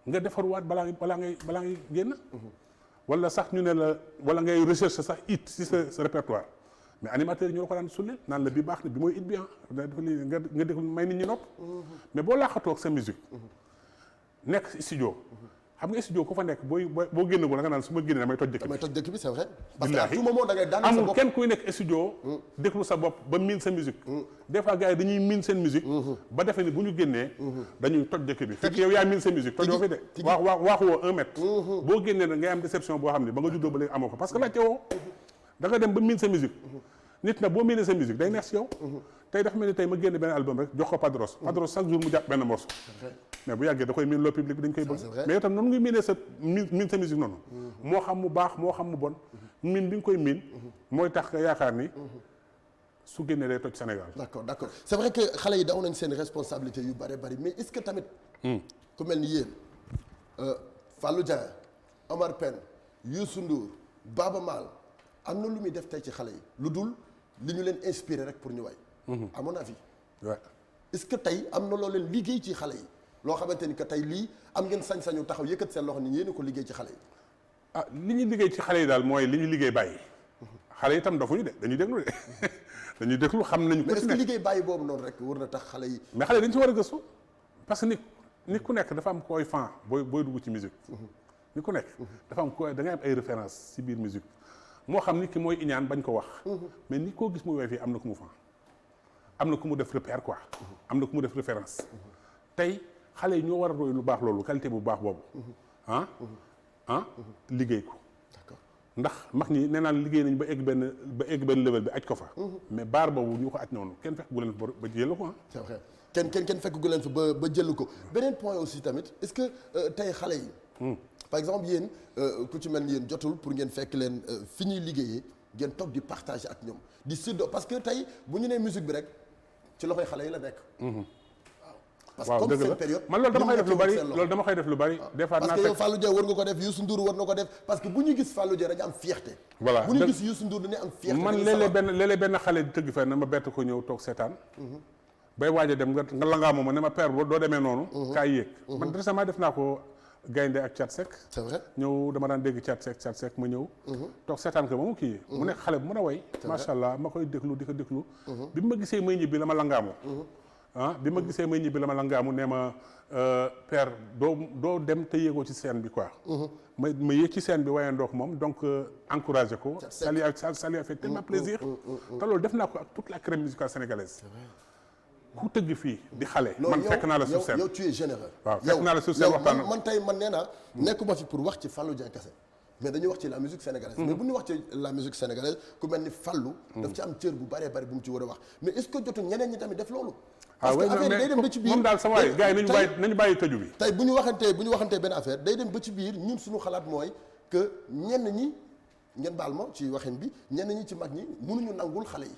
S2: nga defarwaat balaa ngay génn wala sax ñu ne la wala ngay recherche sax it si sa répertoire mais animateurs yi ñoo la ko daan sulli naan la bi baax na bi mooy it bi dafa lii nga déglu may nit ñi nopp mais boo laaxatoo ak sa musique nekk studio xam nga studio ku fa nekk boo génnagul da nga naan su ma génnee damay toj dëkk
S1: bi c'est vrai parce que à tout moment da ngay daan sa bopp
S2: amul kenn kuy nekk studio déglu sa bopp ba miin sa musique des fois gars yi dañuy miin seen musique ba defee ni bu ñu génnee dañuy toj dëkk bi fekk yow yaa miin sa musique tojoo fi de waaxuwoo 1 mètre boo génnee nag ngay am déception boo xam ne ba nga juddoo ba léegi amoo ko parce que laajte woo da nga dem ba miin sa musique nit na boo miinee sa musique day neex si yow tey dafa mel ni tey ma génne benn album rek jox ko Padros chaque jour mu jàpp benn morceau mais bu yàggee da koy miin loo public bi dañ koy bëgg mais itam noonu ngay miinee sa miin sa musique noonu moo xam mu baax moo xam mu bon miin bi nga koy miin mooy tax nga yaakaar ni su génnee day toj Sénégal
S1: d'accord c'est vrai que xale yi daw nañ seen responsabilité yu bari mais est-ce que tamit ku mel ni yéen Fallou Dieng Omar Pène Youssou Ndour Baaba Maal am na lu muy def tey ci xale yi lu dul li ñu leen inspiré rek pour ñu way à mon avis est-ce que tey am na loo leen liggéey ci xale yi loo xamante ni que tey lii am ngeen sañ-sañu taxaw yëkkat seen loxo ni yéen a ko liggéey ci xale yi
S2: li ñu liggéey ci xale yi daal mooy li ñu liggéey bàyyi xale yi itam dafuñu de dañuy déglu de dañuy déglu xam nañu
S1: mais est-ce que liggéey bàyyi boobu noonu rek war na tax xale yi
S2: mais xale yi dañu ci war a gëstu parce que nit ku nekk dafa am koy fan booy dugg ci musique nit ku nekk dafa am koy da ngay am ay référence ci biir musique moo xam nit ki mooy iñaan bañ ko wax mais nit koo gis muy woy fii am na ku mu fan am na ku mu def repère quoi am na ku mu def référence tey xale yi ñoo war a roy lu baax loolu qualité bu baax boobu liggéey ko ndax mag ñi nee naan liggéey nañ ba egg benn level bi aj ko fa mais baar boobu ñu ko aj noonu kenn fekk gu leen fa ba jël ko
S1: c'est vrai kenn fekk gu leen fa ba jël ko beneen point aussi tamit est-ce que tey xale yi par exemple yéen ku ci mel ni yéen jotul pour ngeen fekk leen fi ñuy liggéeyee ngeen toog di partager ak ñoom di séddoo parce que tey bu ñu nee musique bi rek ci loxoy xale yi la nekk. parce que comme seen période
S2: man loolu dama koy def lu bari des fois
S1: parce que yow Fallou Dieng war nga ko def Youssou Ndour war na ko def parce que bu ñu gis Fallou Dieng dañu am fierté.
S2: voilà
S1: bu ñu gis Youssou Ndour dañuy am fierté.
S2: man léeg-léeg benn xale di tëgg fenn ma bett ko ñëw toog seetaan. bay waaj a dem nga langaamu ma ne ma père doo demee noonu. kaay yéeg. man récemment def naa ko Gaynde ak Thiat Seck.
S1: c'est vrai
S2: ñëw dama daan dégg Thiat Seck ma ñëw. toog seetaan ko ba mu kii. mu nekk xale bu mën a way. macha allah ma koy déglu di ko déglu. bi ma gisee may ñibbi la ma langaamu. bi ma gisee may ñibbi la ma langaamu nee ma père doo dem te yéegoo ci scène bi quoi. ma yéeg ci scène bi wayandoo ko moom donc encouragé ko. ça lui a fait tellement plaisir. te loolu def naa ko ak toute la crème musicale sénégalaise. ku tëgg fii di xale. man fekk naa la sur scène
S1: yow tu es généreux.
S2: waaw fekk naa la sur scène waxtaan
S1: man tey man nee naa. nekkuma fi pour wax ci Fallou Dieng kese mais dañuy wax ci la musique sénégalaise. mais bu ñu wax ci la musique sénégalaise ku mel ni Fallou. daf ci am cër bu bëree bëri bu mu ci war a wax mais est-ce que jotul ñeneen ñi tamit def loolu. parce que affaire day dem ba ci biir
S2: moom daal sama waay gars yi nañu bàyyi tëju bi.
S1: tey bu ñu waxantee benn affaire day dem ba ci biir ñun suñu xalaat mooy que ñenn ñi ngeen baal ma ci waxin bi ñenn ñi ci mag ñi mënuñu nangul xale yi.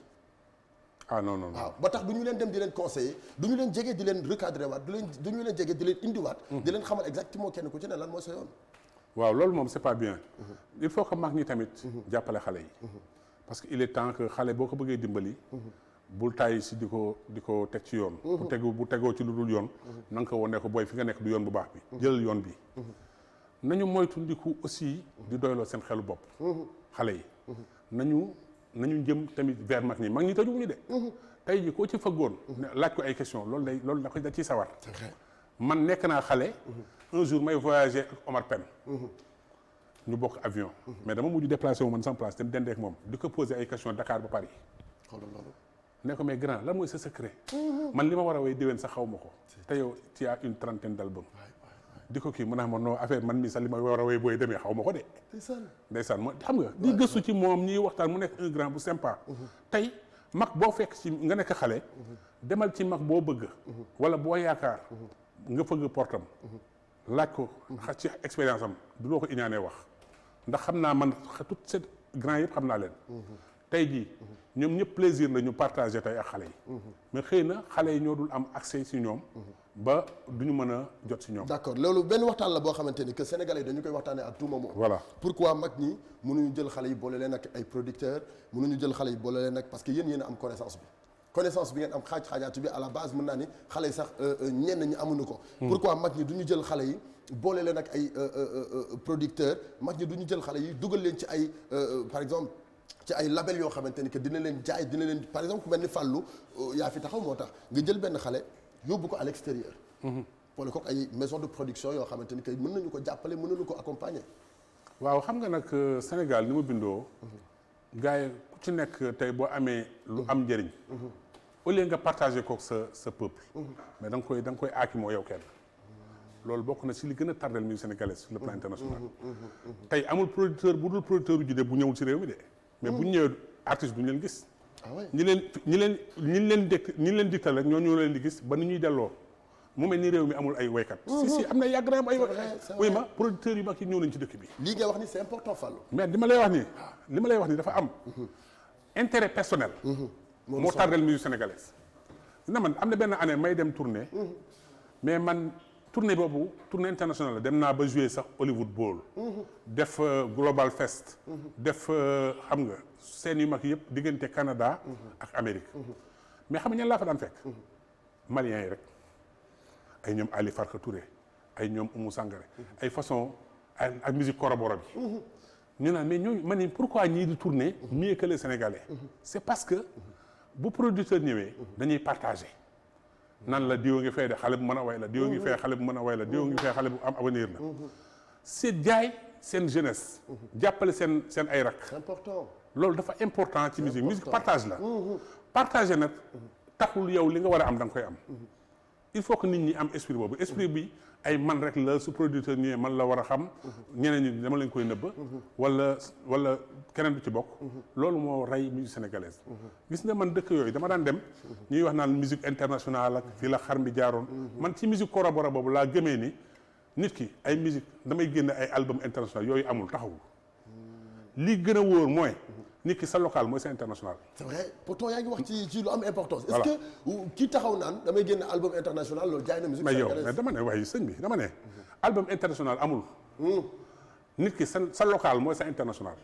S2: Non.
S1: waaw ba tax du ñu leen dem di leen conseiller du ñu leen jege di leen recadrer waat du ñu leen jege di leen indiwaat. di leen xamal exactement kenn ku ci ne lan mooy sa yoon.
S2: waaw loolu moom c'est pas bien. il faut que mag ñi tamit. jàppale xale yi. parce que il est temps que xale boo ko bëggee dimbali. bul tàyyi si di ko teg ci yoon. bu tegoo ci lu dul yoon. na nga ko wane ko booy fi nga nekk du yoon bu baax bi. jëlal yoon bi. nañu moytu ndiku aussi di doyloo seen xelu bopp. xale yi nañu jëm tamit vers mag ñi tëjuwuñu de. tey ji koo ci fëggoon. laaj ko ay question loolu da ciy sawar. man nekk naa xale. un jour may voyager ak Omar Pène. ñu bokk avion. mais dama mujj déplacé wu man sans place dem dendee ak moom di ko poser ay questions Dakar ba Paris.
S1: xoolal loolu.
S2: ne ko mais grand lan mooy sa secret. man li ma war a woy déwén sax xaw ma ko. te yow tu as une trentaine d'albums. di ko kii mu ne ma non affaire man mii sax li ma war a woy booy demee xaw ma ko de. ndeysaan ma xam nga di gëstu ci moom ñuy waxtaan mu nekk un grand bu sympa. tey mag boo fekk ci nga nekk xale. demal ci mag boo bëgg. wala boo yaakaar. nga fëgg portam. laaj ko ci expérience am du loo ko iñaanee wax ndax xam naa man tout ces grand yëpp xam naa leen. tey jii ñoom ñëpp plaisir la ñu partagé tey ak xale yi. mais xëy na xale yi ñoo dul am accès si ñoom. ba du ñu mën a jot si ñoom.
S1: d'accord loolu benn waxtaan la boo xamante ni que sénégalais yi dañu koy waxtaanee à tout moment.
S2: voilà
S1: pourquoi mag ñi mënuñu jël xale yi boole leen ak ay producteurs mënuñu jël xale yi boole leen ak parce que yéen a am connaissance bi ngeen am xaajaatu bi à la base mën naa ni xale yi sax ñenn ñi amuñu ko. pourquoi mag ñi du ñu jël xale yi boole leen ak ay producteurs mag ñi du ñu jël xale yi dugal leen ci ay par exemple. ci ay label yoo xamante ni que dina leen jaay dina leen par exemple ku mel ni Fallou yaa fi taxaw moo tax nga jël benn xale yóbbu ko à l'extérieur. boole ko ay maison de production yoo xamante ni que mën nañu ko jàppale mën nañu ko accompagner.
S2: waaw xam nga nag Sénégal ni mu bindoo. gars yi ku ci nekk tey boo amee lu am njëriñ. au lieu nga partagé ko sa peuple. mais da nga koy aakimoo yow kenn. loolu bokk na si li gën a tardel musique sénégalaise sur le plan international. tey amul producteur bu dul producteur yu jude bu ñëwul si réew mi de. mais bu ñu ñëwee artiste duñu leen gis. ñi leen diktal rek ñoo ñu leen di gis ba ni ñuy delloo mu mel ni réew mi amul ay waykat. si am na yàgg na am ay waykat. oui ma producteurs yu mag yi ñëw nañ ci dëkk bi.
S1: lii ngay wax ni c'est important Fallou.
S2: mais li ma lay wax nii dafa am. intérêt personnel. moo tardel musique sénégalaise. na man am na benn année may dem tournée. mais man tournée boobu tournée internationale la dem naa ba jouer sax Hollywood Bowl. def Global Fest. def xam nga scène yu mag yëpp diggante Canada ak Amérique. mais xam nga ñan laa fa daan fekk. Maliens yi rek ay ñoom Ali Farka Touré ay ñoom Oumou Sangaré ay façon ak musique koroboro bi. ñu naan mais ñooñu ma ne pourquoi ñii di tourner mieux que les Sénégalais. c'est parce que bu producteur ñëwee dañuy partager. nan la diwa ngi fay de xale bu mën a way la diwa ngi fay xale bu mën a way la diwa ngi fay xale bu am avenir la. c'est jaay seen jeunesse. jàppale seen ay rak.
S1: c'est important.
S2: loolu dafa important ci musique musique partage la. partager nag taxul yow li nga war a am da nga koy am. il faut que nit ñi am esprit boobu esprit bi ay man rek la su producteur ñëwee man la war a xam. ñeneen ñi dama leen koy nëbb. wala keneen du ci bokk. loolu moo rey musique sénégalaise. gis nga man dëkk yooyu dama daan dem. ñuy wax naan musique internationale ak fii la xar mi jaaroon. man ci musique korobora boobu laa gëmee ni nit ki ay musique damay génne ay album international yooyu amul taxawul. li gën a wóor mooy. nit ki sa local mooy sa international.
S1: c'est vrai pourtant yaa ngi wax ci lu am importance. est-ce que kii taxaw naan damay génne album international loolu jaay na musique sénégalaise.
S2: mais dama ne waaye sëñ bi dama ne. album international amul. nit ki sa local mooy sa international.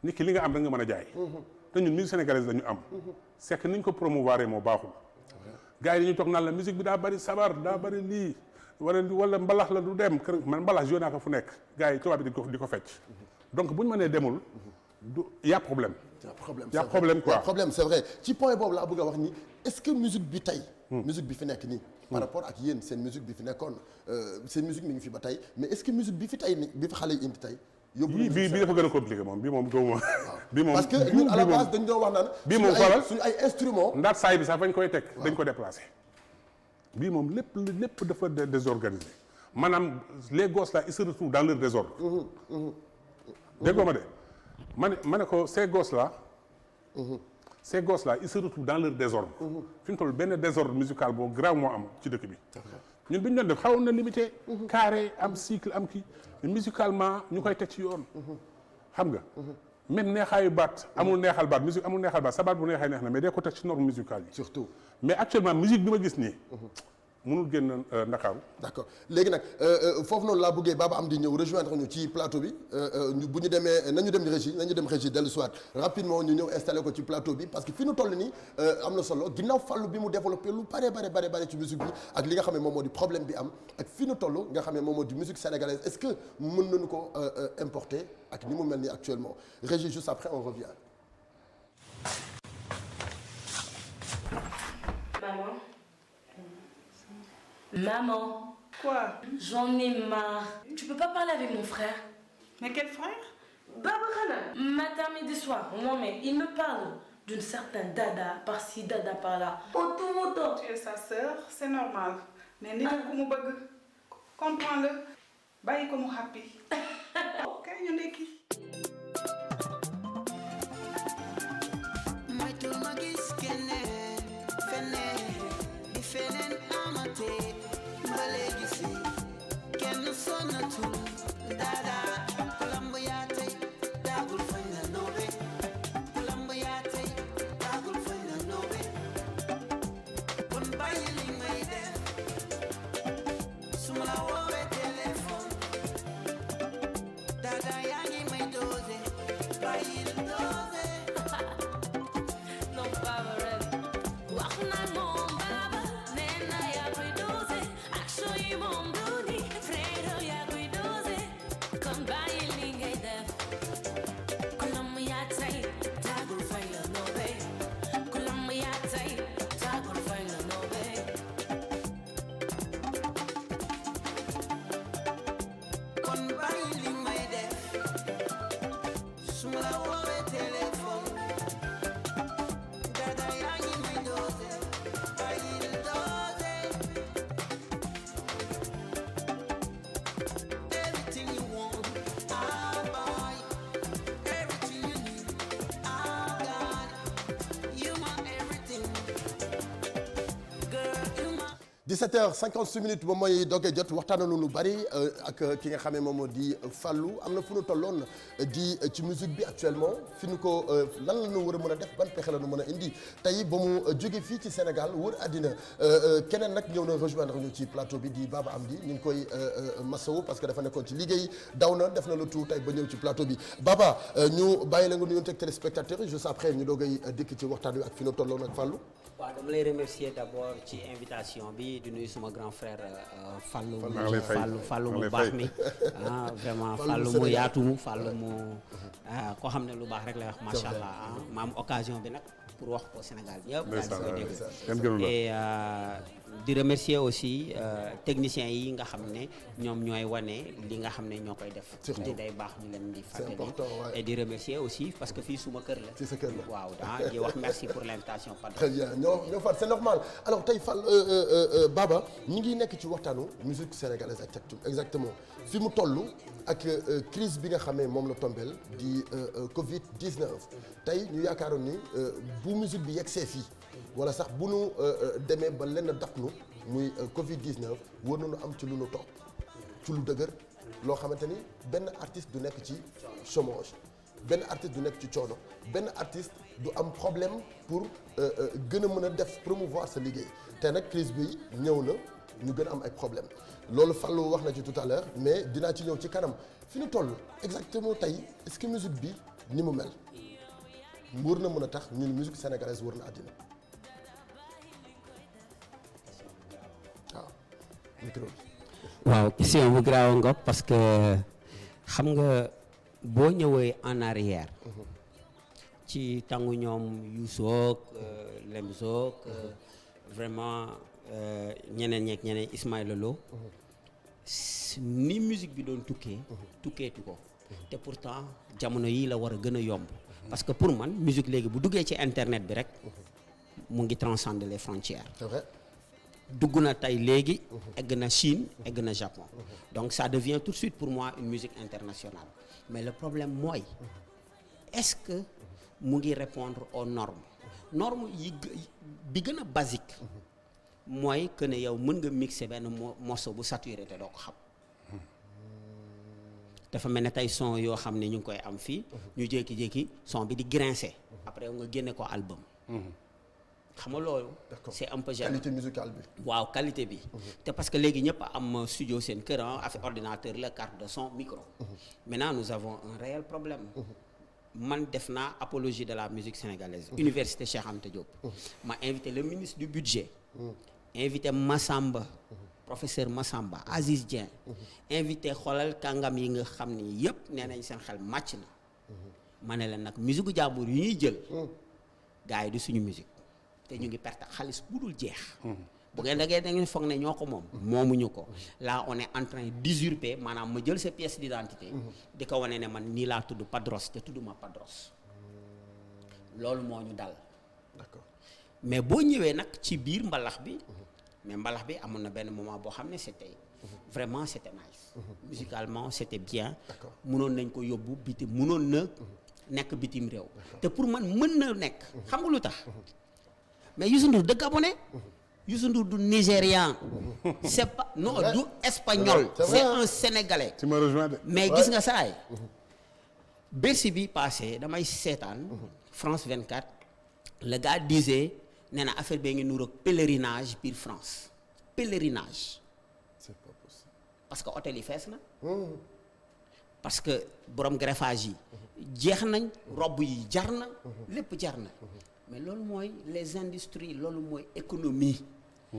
S2: nit ki li nga am da nga mën a jaay. te ñun musique sénégalaise la ñu am. c'est que ni ñu ko promouvoir moo baaxul. gars yi dañuy toog naan la musique bi daa bari sabar daa bari lii wala mbalax la du dem kër man mbalax joué naa ko fu nekk gars yi tubaab bi di ko fecc. donc bu ñu mënee demul. y a problème. y a problème quoi.
S1: y a problème c'est vrai ci point boobu laa bëgg a wax ni est-ce que musique bi tey. musique bi fi nekk nii. par rapport ak yéen seen musique bi fi nekkoon seen musique mi ngi fi ba tey mais est-ce que musique bi fi tey ni bi fi xale yi indi tey. yóbbu
S2: bii dafa gën a compliqué moom bii moom doo bii moom
S1: parce que ñun à la base dañu doon wax naan.
S2: bii moom xoolal
S1: suñu ay instruments.
S2: ndaat saay bi sax fañ koy teg. dañ ko déplacé. bii moom lépp dafa désorganisé maanaam les gosses là ils se retrouvent dans leur désordre. déggoo ma de. ma ne ko ces gosses là ils se retrouvent dans leur désordre. fi mu toll benn désordre musical boo grave moo am ci dëkk bi. ñun bi ñu doon def xawoon na limité. carré am cycle am kii musicalement ñu koy teg ci yoon. xam nga. même neexaayu baat amul neexal baat musique amul neexal baat sa baat bu neexee neex na mais dee ko teg ci norme musicale yi. surtout mais actuellement musique bi ma gis nii. mënul génn Ndakaaru. d'accord léegi nag foofu noonu laa bëggee Baba Amdy ñëw rejoindre ñu ci plateau bi bu ñu demee nañu dem régie dellu soit rapidement ñu ñëw installé ko ci plateau bi parce que fi ñu toll nii am na solo ginnaaw Fallou bi mu développé lu bare ci musique bi ak li nga xam ne moom moo di problème bi am ak fi ñu toll nga xam ne moom moo di musique sénégalaise est-ce que mën nañu ko importer ak ni mu mel nii actuellement régie juste après on revient.
S3: Maman. Quoi? J'en ai marre. Tu peux pas parler avec mon frère? Mais quel frère?
S4: Baba Khana, matin, midi, soir. Non mais il me parle d'une certaine dada par-ci, dada par-là. Automoto.
S3: Tu es sa sœur, c'est normal. Mais nit ku mu bëgg, comprends-le. Bàyyi ko mu happy. Ok, ñu ndekki.
S1: h 56 moom mooy doge jot waxtaananu lu bari ak ki nga xamee moom moo di Fallou am na fu nu tolloon di ci musique bi actuellement fi nu ko lan la ñu war a mën a def ban pexe la ñu mën a indi tey ba mu jóge fii ci Sénégal wër àddina keneen nag ñëw na rejoindre ñu ci plateau bi di Baba Amdi ñu ngi koy masawu parce que dafa nekkoon ci liggéey daw na def na lu tout tey ba ñëw ci plateau bi Baba ñu bàyyi la nga nuyoon teg téléspectateurs yi juste après ñu doogay dikk ci waxtaan wi ak fi nu tolloon ak Fallou.
S5: waaw dama lay remercier d'abord ci invitation bi di nuyu suma grand frère Fallou mu baax mi vraiment Fallou mu yaatu Fallou mu koo xam ne lu baax rek lay wax macha allah ma am occasion bi nag pour wax ko Sénégal yëpp daal di koy dégg et di remercier aussi techniciens yi nga xam ne ñoom ñooy wane li nga xam ne ñoo koy def te day baax ñu leen di fàttali et di remercier aussi parce que fii suma kër la
S1: ci sa kër la
S5: waaw di wax merci pour l'invitation
S1: très bien ñoo fat c'est normal alors tey Fall Baba ñi ngi nekk ci waxtaanu musique sénégalaise exactement fi mu toll ak crise bi nga xamee moom la tombeel di Covid 19 tey ñu yaakaaroon ni bu musique bi yegsee fii wala sax bu nu demee ba lenn dab nu muy Covid 19 war nañu am ci lu nu topp ci lu dëgër loo xamante ni benn artiste du nekk ci chômage benn artiste du nekk ci coono benn artiste du am problème pour gën a mën a def promouvoir sa liggéey te nag crise bi ñëw na ñu gën a am ay problème loolu Fallou wax na ci tout à l'heure mais dinaa ci ñëw ci kanam fi ñu toll exactement tey est-ce que musique bi ni mu mel wër na mën a tax ñun musique sénégalaise wër na àddina waaw micro bi.
S5: waaw question bu garaaw nga parce que xam nga boo ñëwee en arrière ci tàngu ñoom Youssou Lemzo vraiment ñeneen ñeeg ñeneen Ismaïla Lo ni musique bi doon tukkeetu ko te pourtant jamono yi la war a gën a yomb parce que pour man musique léegi bu duggee ci internet bi rek mu ngi transcender les frontières.
S1: C'est vrai.
S5: dugg na tey léegi egg na Chine egg na Japon donc ça devient tout de suite pour moi une musique internationale mais le problème mooy est-ce que mu ngi répondre aux normes yi bi gën a basique mooy que ne yow mën nga mixer benn morceau bu saturé te doo ko xam dafa mel ne tey son yoo xam ne ñu ngi koy am fii ñu jékki-jékki son bi di grincer après nga génne ko album xam nga loolu c'est un peu gênant
S1: qualité musicale bi.
S5: waaw qualité bi te parce que léegi ñëpp am studio seen kër affaire ordinateur la carte de son micro maintenant nous avons un réel problème man def naa apologie de la musique sénégalaise université Cheikh Anta Diop ma invité le ministre du budget invité Massamba professeur Massamba Aziz Dieng invité xoolal kàngam yi nga xam ni yëpp nee nañ seen xel màcc na ma ne leen nag musique gu jàmbur yi ñuy jël gars yi du suñu musique te ñu ngi perte xaalis bu dul jeex bu ngeen da ngeen foog ne ñoo ko moom moomuñu ko là on est en train d'usurper maanaam ma jël sa pièce d'identité di ko wane ne man nii laa tudd Padros te tudduma Padros loolu moo ñu dal
S1: d'accord
S5: mais boo ñëwee nag ci biir mbalax bi mais mbalax bi amoon na benn moment boo xam ne c'était vraiment c'était nice musicalement c'était bien mënoon nañ ko yóbbu bitim mënoon na nekk bitim réew te pour man mën na nekk xam nga lu tax mais Youssou Ndour de Gabonais Youssou Ndour du Nigérian c'est pas non du espagnol c'est un Sénégalais
S2: tu me rejoins de
S5: mais gis nga saay Bercy bi passé damay seetaan France 24 le gars disait nee na affaire bee ngi nuroog pèlerinage biir France pèlerinage
S1: c'est pas possible
S5: parce que hôtel yi fees na parce que borom greffage yi jeex nañ robb yi jar na lépp jar na mais loolu mooy les industries loolu mooy économie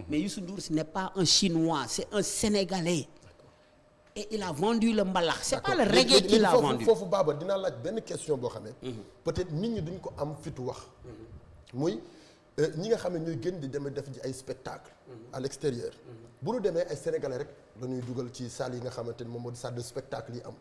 S5: mais Youssou Ndour ce n'est pas un Chinois c'est un Sénégalais et il a vendu le mbalax c'est pas le reggae qu'il a vendu
S1: foofu Baba dinaa laaj benn question boo xam ne peut-être nit ñi duñ ko am fitu wax muy ñi nga xam ne ñooy gën di demee def ji ay spectacle à l'extérieur bu ñu demee ay sénégalais rek dañuy dugal ci salle yi nga xamante ni moom moo di salle de spectacle yi am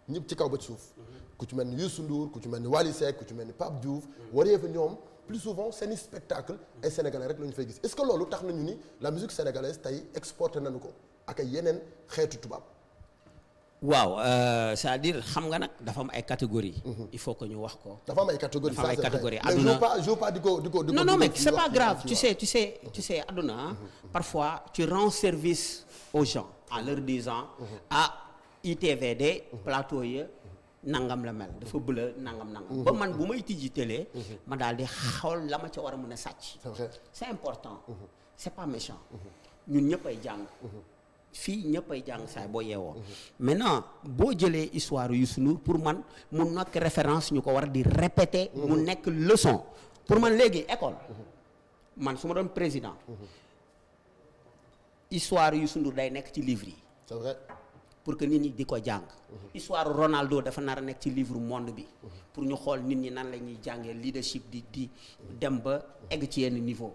S1: ñëpp ci kaw ba ci suuf ku ci mel ni Youssou Ndour ku ci mel ni Wally Seck ku ci mel ni Pape Diouf waree fa ñoom plus souvent seeni spectacle ay sénégalais rek la ñu fay gis est-ce que loolu tax nañu ni la musique sénégalaise tey exporté nañu ko ak ay yeneen xeetu tubaab
S5: waaw c'est-à-dire xam nga nag dafa am ay catégories il faut que ñu wax ko
S1: dafa am ay catégories
S5: dafa am ay catégories
S1: mais
S5: adduna
S1: je veux pas di ko
S5: non mais c'est pas grave tu sais adduna parfois tu rends service aux gens en leur disant ITVD plateau yi nangam la mel dafa bëla nangam ba man bu may tijji télé ma daal di xool la ma ca war a mën a sàcc
S1: c'est vrai
S5: c'est important c'est pas méchant ñun ñëpp ay jàng fii ñëpp ay jàng saay boo yeewoo maintenant boo jëlee histoire Youssou Ndour pour man mu nekk référence ñu ko war di répéter mu nekk leçon pour man léegi école man su ma doon président histoire Youssou Ndour day nekk ci livre yi
S1: c'est vrai
S5: pour que nit ñi di ko jàng histoire Ronaldo dafa nar a nekk ci livre monde bi pour ñu xool nit ñi nan la ñuy jàngee leadership di dem ba egg ci yenn niveau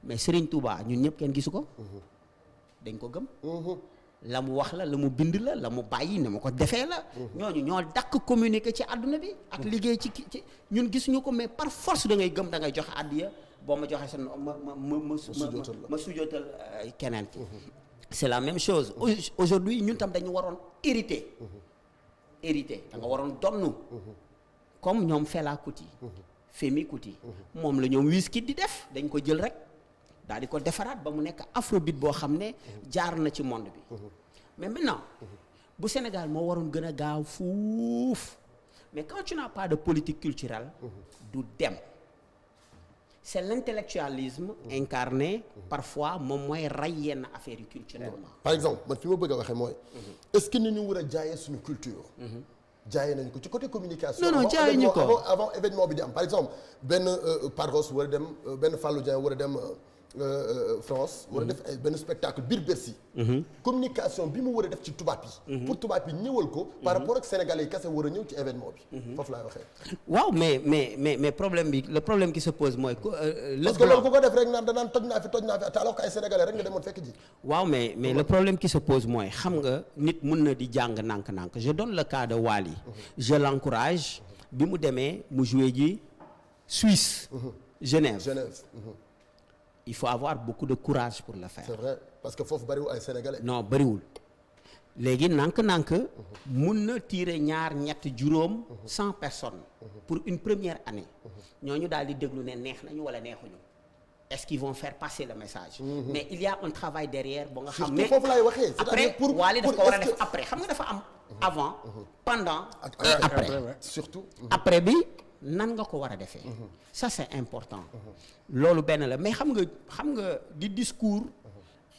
S5: mais Serigne Touba ñun ñëpp kenn gisu ko dañ ko gëm la mu wax la mu bind la mu bàyyi ne ma ko defee la ñooñu ñoo dakk communiquer ci àdduna bi ak liggéey ci ñun gisuñu ko mais par force da ngay gëm da ngay joxe àddiya boo ma joxe seen ma sujootal keneen ki c'est la même chose aujourd'hui ñun tam dañu waroon hériter da nga waroon donnu comme ñoom Fela Kuti Femi Kuti moom la ñoom Wizkid di def dañ ko jël rek daal di ko defaraat ba mu nekk afrobeat boo xam ne jaar na ci monde bi mais maintenant bu Sénégal moo waroon gën a gaaw fuuf mais quand tu n'as pas de politique culturelle du dem c'est l'intellectualisme incarné parfois moom mooy rey yenn affaires yu culturellement
S1: par exemple man fi ma bëgg a waxee mooy est-ce que ni ñu war a jaayee suñu culture jaayee nañ ko ci côté communication
S5: non jaayee ñu ko
S1: avant événement bi di am par exemple benn Padros war a dem benn Fallou Dieng war a dem France war a def ay benn spectacle biir Bercy communication bi mu war a def ci tubaab yi pour tubaab yi ñëwal ko par rapport ak sénégalais yi kese war a ñëw ci événement bi foofu laay waxee
S5: waaw mais problème bi le problème qui se pose mooy
S1: parce que loolu ku ko def rek naan danaan toj naa fi te alors que ay sénégalais rek nga demoon fekk ji
S5: waaw mais le problème qui se pose mooy xam nga nit mun na di jàng nànk-nànk je donne le cas de Wally je l'encourage bi mu demee mu joué ji Suisse Genève il faut avoir beaucoup de courage pour le faire.
S1: C'est vrai parce que foofu bariwul ay sénégalais.
S5: non bariwul léegi nànk-nànk mun na tirer ñaar ñett juróom 100 personnes pour une première année ñooñu daal di déglu ne neex nañu wala neexuñu est-ce qu'ils vont faire passer le message. mais il y a un travail derrière ba nga xam ne
S1: foofu laay waxee.
S5: après Wally daf ko war a def après xam nga dafa am avant pendant et après
S1: surtout.
S5: après bi nan nga ko war a defee ça c'est important loolu benn la mais xam nga di discours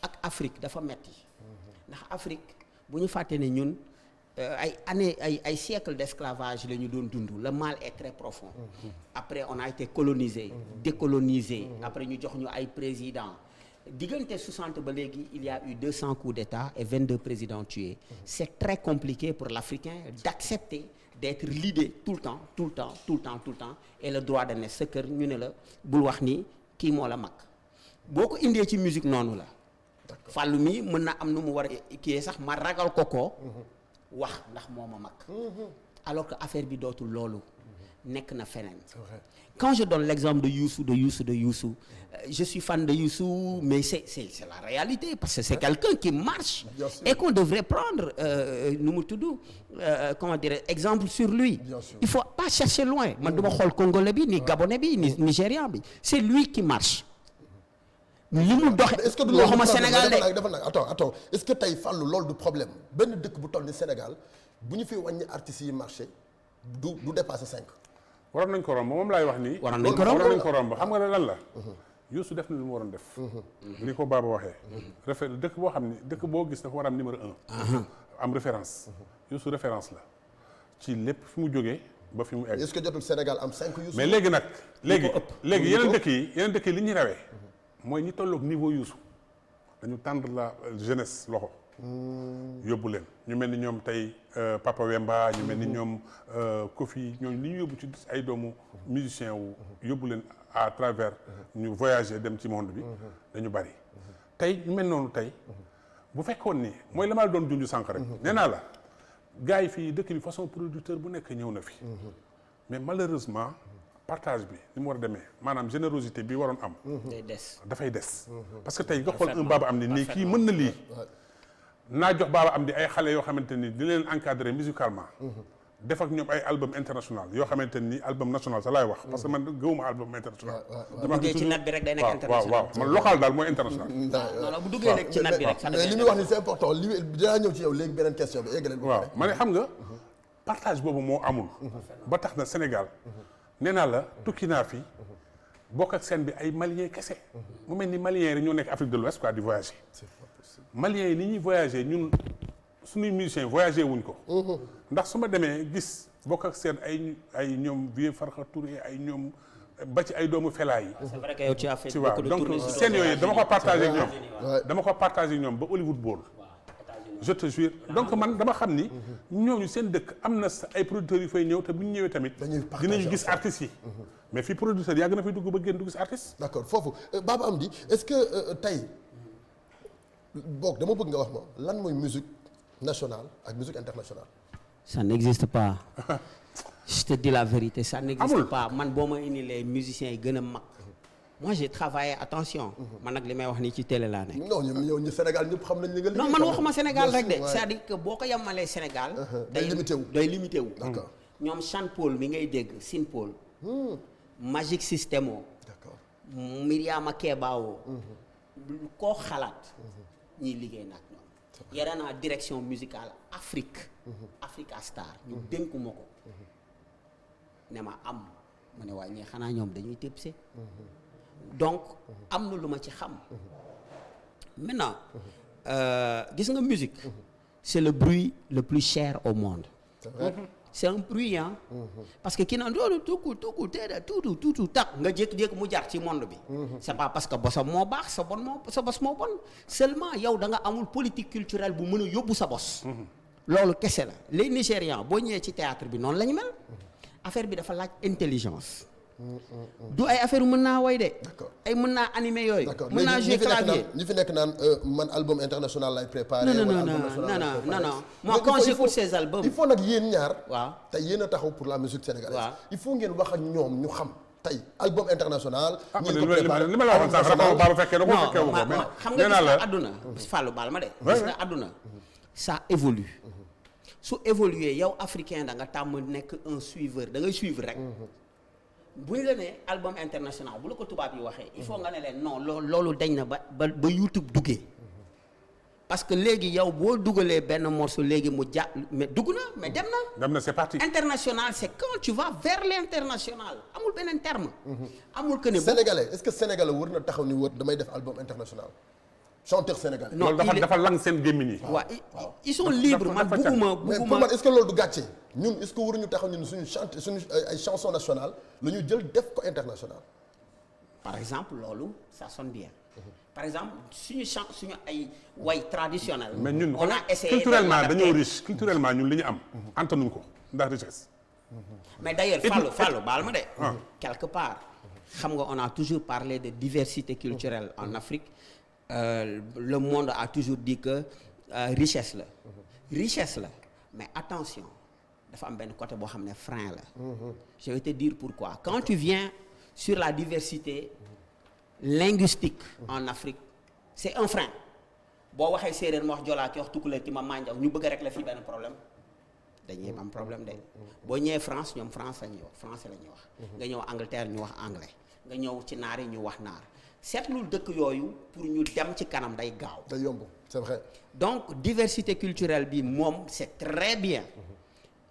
S5: ak Afrique dafa metti ndax Afrique bu ñu fàtte ne ñun ay années ay siècles d'esclavage la ñu doon dund le mal est très profond après on a été colonisé décolonisé après ñu jox ñu ay présidents diggante 60 ba léegi il y a eu 200 coups d'État et 22 présidents tués c'est très compliqué pour l'Africain d'accepter d'être leader tout le temps et le droit de ne sa kër ñu ne la bul wax ni kii moo la mag boo ko indee ci musique noonu la Fallou mi mën na am nu mu war a kii sax ma ragal ko wax ndax moo ma mag alors que affaire bi dootul loolu nekk na feneen quand je donne l'exemple de Youssou je suis fan de Youssou mais c'est la réalité parce que c'est quelqu'un qui marche et qu'on devrait prendre nu mu tudd comment dire exemple sur lui il faut pas chercher loin man duma xool congolais bi ni gabonais bi ni nigérian bi c'est lui qui marche li mu doxe
S1: est-ce que du
S5: waxuma Sénégal de
S1: dafa nag attends est-ce que tey Fallou loolu du problème benn dëkk bu toll ni Sénégal bu ñu fi wàññi artistes yi marché du dépasser 5
S2: waroon nañ ko romb moom laay wax nii.
S5: waroon nañ ko romb
S2: xam nga ne lan la. Youssou def na lu mu waroon def. ni ko Baba waxee. dëkk boo xam ni dëkk boo gis dafa war a am numéro 1. am référence. Youssou référence la ci lépp fi mu jógee ba fi mu egg.
S1: est-ce que jotul Sénégal am 5 Youssou.
S2: mais léegi nag. léegi yeneen dëkk yi li ñuy rawee. mooy ñi tolloog niveau Youssou dañu tendre la jeunesse loxo. yóbbu leen ñu mel ni ñoom tey Papa Wemba ñu mel ni ñoom Kofi ñoom li ñu yóbbu ci ay doomu musicien wu yóbbu leen à travers ñu voyager dem ci monde bi dañu bari tey ñu mel noonu tey bu fekkoon ni mooy la ma la doon junj sànq rek nee naa la gars yi fii dëkk bi façon producteur bu nekk ñëw na fi mais malheureusement partage bi ni mu war a demee maanaam générosité bi waroon am dafay des parce que tey nga xool un Baba Amdi nii kii mën na lii naa jox Baba Amdi ay xale yoo xamante ni di leen encadrer musicalement def ak ñoom ay album international yoo xamante ni album national sa laay wax parce que man gëwuma album international
S5: bu duggee ci net bi rek day nekk international
S2: waaw man local daal mooy international
S5: non bu duggee rek ci net bi rek
S1: mais li muy wax ni c'est important li dinaa ñëw ci yow léegi beneen question bi eggaleen
S2: waaw ma ne xam nga partage boobu moo amul ba tax na Sénégal nee naa la tukki naa fi bokk ak scène bi ay maliens kese mu mel ni maliens yi ñoo nekk Afrique de l'Ouest quoi di voyager maliens yi ni ñuy voyager ñun suñuy musiciens voyager wuñ ko ndax su ma demee gis bokk ak seen ay ñoom Vieux Farka Touré ay ñoom ba ci ay doomu Fela yi
S5: c'est vrai que yow tu as fait
S2: beaucoup de tournées donc scène yooyu dama ko partagé ak ñoom ba Hollywood Bowl je te jure donc man dama xam ni ñooñu seen dëkk am na ay producteurs yu fay ñëw te bu ñu ñëwee tamit dinañu gis artistes yi mais fii producteur yàgg na fi dugg ba génn du gis artiste
S1: d'accord foofu Baba Amdi est-ce que tey boog dama bëgg nga wax ma lan mooy musique nationale ak musique internationale
S5: ça n'existe pas je te dis la vérité ça n'existe pas man boo ma indi les musiciens yi gën a mag moi j'ai travaillé attention man nag li may wax nii ci télé laa nekk
S1: non ñu Sénégal ñëpp xam nañ li nga
S5: non man waxuma Sénégal rek de c'est-à-dire que boo ko yemalee Sénégal day limité wu
S1: d'accord
S5: ñoom Sean Paul mi ngay dégg Sin Paul Magic System o
S1: d'accord
S5: Miriama Kebao koo xalaat ñiy liggéey nag ñoom yore naa direction musicale Africa Star ñu dénkuma ko ne ma ma ne waaye ñii xanaa ñoom dañuy tëbse donc am na lu ma ci xam maintenant gis nga musique c'est le bruit le plus cher au monde c'est un bruit parce que ki naan doolu tukku teeda tuutu tak nga jékki-jékki mu jar ci monde bi c'est pas parce que bosam moo baax sa bos moo bon seulement yow da nga amul politique culturelle bu mën a yóbbu sa bos loolu kese la les Nigérians boo ñëwee ci théâtre bi noonu la ñu mel affaire bi dafa laaj intelligence du ay affaire mën naa woy de ay mën naa animer yooyu mën naa jouer clavier
S1: ñi fi nekk naan man album international lay préparé
S5: non moi quand j'écoute ces albums
S1: il faut nag yéen ñaar
S5: waaw
S1: tey yéen a taxaw pour la musique sénégalaise il faut ngeen wax ak ñoom ñu xam tey album international ñi ko préparé
S2: li ma la waxoon sànq dafa ba fekkee da ko fekkee wu ko mais
S5: xam nga gis nga àdduna Fallou baal ma de gis nga àdduna ça évolue su évoluer yow africain da nga tàmm nekk un suiveur da ngay suivre rek bu ñu la nee album international bu la ko tubaab yi waxee il faut nga ne leen non loolu dañ na ba YouTube duggee parce que léegi yow boo dugalee benn morceau léegi mu mais dugg na mais dem na
S2: c'est parti
S5: international c'est quand tu vas vers l'international amul beneen terme amul que ne
S1: sénégalais est-ce que sénégalais war na taxaw ni wër damay def album international chanteur sénégalais
S2: loolu dafa lang seen gémmiñ yi
S5: waaw ils sont libres man bugguma
S1: mais pour man est-ce que loolu du gàcce ñun est-ce que waruñu taxaw ñun suñu ay chansons nationales la ñu jël def ko international
S5: par exemple loolu ça sonne bien par exemple suñu ay way traditionnel
S2: mais ñun
S5: on a essayé
S2: culturellement dañoo riche culturellement ñun li ñu am antanuñ ko ndax richesse
S5: mais d'ailleurs Fallou baal ma de quelque part xam nga on a toujours parlé de diversité culturelle en Afrique le monde a toujours dit que richesse la mais attention dafa am benn côté boo xam ne frein la je vais te dire pourquoi quand tu viens sur la diversité linguistique en Afrique c'est un frein boo waxee séeréer ma wax joolaa ki wax tukulóor ki ma manjaw ñu bëgg rek la fii benn problème dañuy am problème de boo ñëwee France ñoom France la ñuy wax français la ñuy wax nga ñëw Angleterre ñu wax anglais nga ñëw ci naar yi ñu wax naar seetlul dëkk yooyu pour ñu dem ci kanam day gaaw
S1: day yomb c'est vrai
S5: donc diversité culturelle bi moom c'est très bien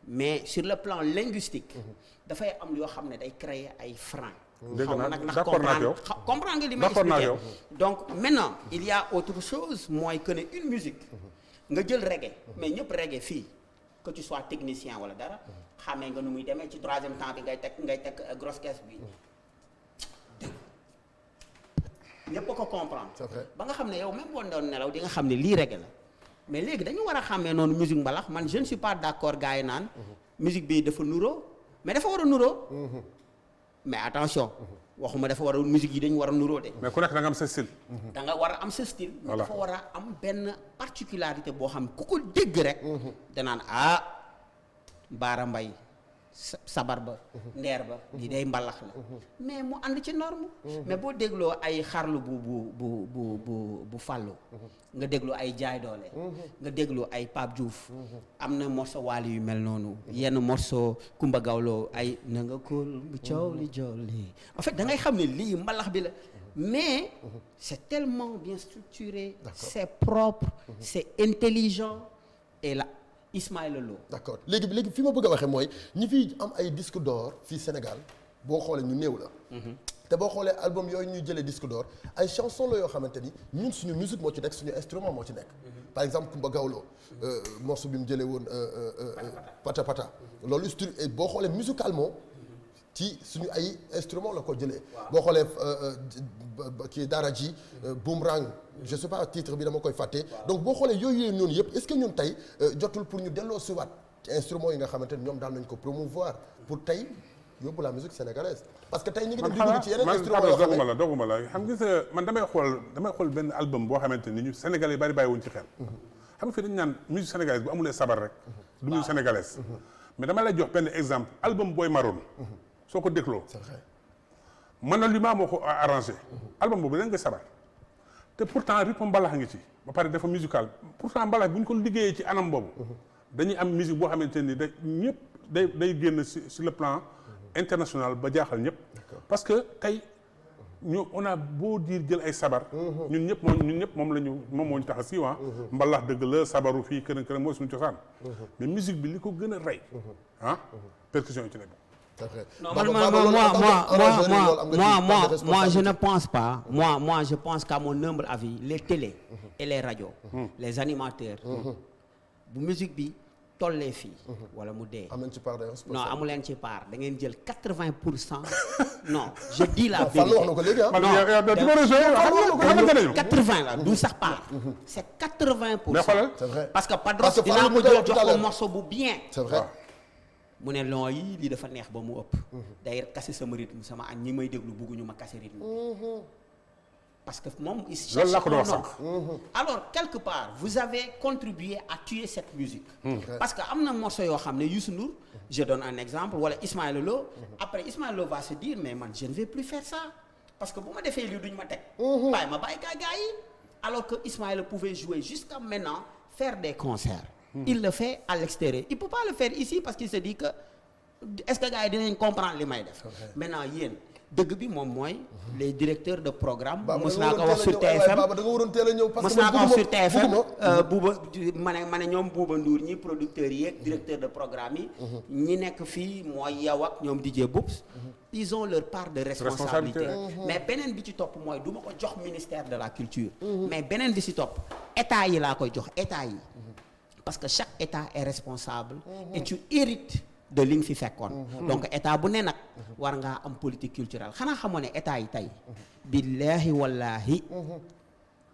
S5: mais sur le plan linguistique dafay am yoo xam ne day créer ay freins xaw ma nag ndax comprendre nga li may expliquer donc maintenant il y a autre chose mooy que ne une musique nga jël reggae mais ñëpp reggae fii que tu sois technicien wala dara xamee nga nu muy demee ci troisième temps bi ngay teg grosse caisse bi ñëpp ko comprendre ba nga xam ne yow même boo doon nelaw di nga xam ne lii reggae la mais léegi dañu war a xàmmee noonu musique mbalax man je ne suis pas d'accord gars yi naan musique bi dafa nuroo mais dafa war a nuroo mais attention waxuma dafa war a musique yi dañu war a nuroo de
S2: mais ku nekk da nga am sa style
S5: da nga war a am sa style mais dafa war a am benn particularité boo xam ku ko dégg rek danaan Baara Mbay sabar ba ndeer ba lii day mbalax la mais mu ànd ci norme mais boo dégloo ay xarlu bu fàllu nga déglu ay jaay doole nga déglu ay Pape Diouf am na morceau waali yu mel noonu yenn morceau Kumba Gawlo ay na nga kóol bu coow li jolli en fait da ngay xam ne lii mbalax bi la mais c'est tellement bien structuré c'est propre c'est intelligent et là Ismaël Lo.
S1: d'accord léegi fi ma bëgg a waxee mooy ñi fi am ay disque d'or fii Sénégal boo xoolee ñu néew la. te boo xoolee album yooyu ñuy jëlee disque d'or ay chanson la yoo xamante ni ñun suñu musique moo ci nekk suñu instrument moo ci nekk. par exemple Kumba Gawlo morceau bi mu jëlee woon Pata Pata loolu boo xoolee musicalement ci suñu ay instrument la ko jëlee. boo xoolee kii Daara J Boomerang je sais pas titre bi dama koy fàtte. donc boo xoolee yooyu noonu yëpp est-ce que ñun tey jotul pour ñu delloo si waat ci instruments yi nga xamante ni ñoom daal nañ ko promouvoir pour tey yóbbu la musique sénégalaise parce que tey ñu ngi dem di dugg ci yeneen instruments yoo xam ne
S2: doguma la xam nga man damay xool benn album boo xamante ni ñu Sénégalais yi bari bàyyiwuñ ci xel. xam nga fii dañu naan musique sénégalaise bu amulee sabar rek. du musique sénégalaise. mais dama lay jox benn exemple album Boy Maroon. soo ko dégloo.
S1: c'est vrai.
S2: Manolima moo ko arrangé. album boobu da nga koy sabar. te pourtant rythme mbalax ngi ci ba pare dafa musical pourtant mbalax bu ñu ko liggéeyee ci anam boobu dañuy am musique boo xamante ni da ñëpp day génn sur le plan international ba jaaxal ñëpp parce que tey ñu on a beau dire jël ay sabar ñun ñëpp moom moo ñu tax a siiwaa mbalax dëgg la sabaru fii kërën mooy suñu cosaan mais musique bi li ko gën a rey percussion yi ci nekk.
S5: Non, moi, je ne pense pas. Moi, je pense qu'à mon humble avis, les télés et les radios, les animateurs, bu musique bi tollee fii. wala mu dee.
S1: am nañ ci part de responsabilité.
S5: non amu leen ci part da ngeen jël 80%. non je dis la vérité.
S1: wax na ko léegi
S5: non 80 la du sax part. c'est 80%.
S2: c'est
S1: vrai
S5: parce que Padros dinaa ko jël jox ko morceau bu bien.
S1: c'est vrai.
S5: mu ne lon yi lii dafa neex ba mu ëpp day kase sama rythme sama añ ñi may déglu bëgguñu ma kase rythme parce que moom il cherche un nom. Alors quelque part vous avez contribué à tuer cette musique parce que am na morceau yoo xam ne Youssou Ndour je donne un exemple wala Ismaël Lo après Ismaël Lo va se dire mais man je ne vais plus faire ça parce que bu ma defee lii duñ ma teg bàyyi ma bàyyi gaa yi alors que Ismaël pouvait jouer jusqu'à maintenant faire des concerts. Il le fait à l'extérieur. Il peut pas le faire ici parce qu'il se dit que est-ce que gars yi dinañ comprendre li may def. maintenant yéen dëgg bi moom mooy. les directeurs de programme. mos naa ko wax sur TFM
S1: da nga waroon teel a ñëw parce que
S5: mos naa ko wax sur TFM. Bouba ma ne ñoom Bouba Ndour ñi producteurs yi ak directeur de programme yi. ñi nekk fii mooy yow ak ñoom DJ Boubs. ils ont leur part de responsabilité. mais beneen bi ci topp mooy du ma ko jox ministère de la culture. mais beneen bi ci topp état yi laa koy jox état yi. parce que chaque état est responsable et tu hérites de li nga fi fekkoon donc état bu ne nag war ngaa am politique culturelle xanaa xamoo ne état yi tey billaahi wallaahi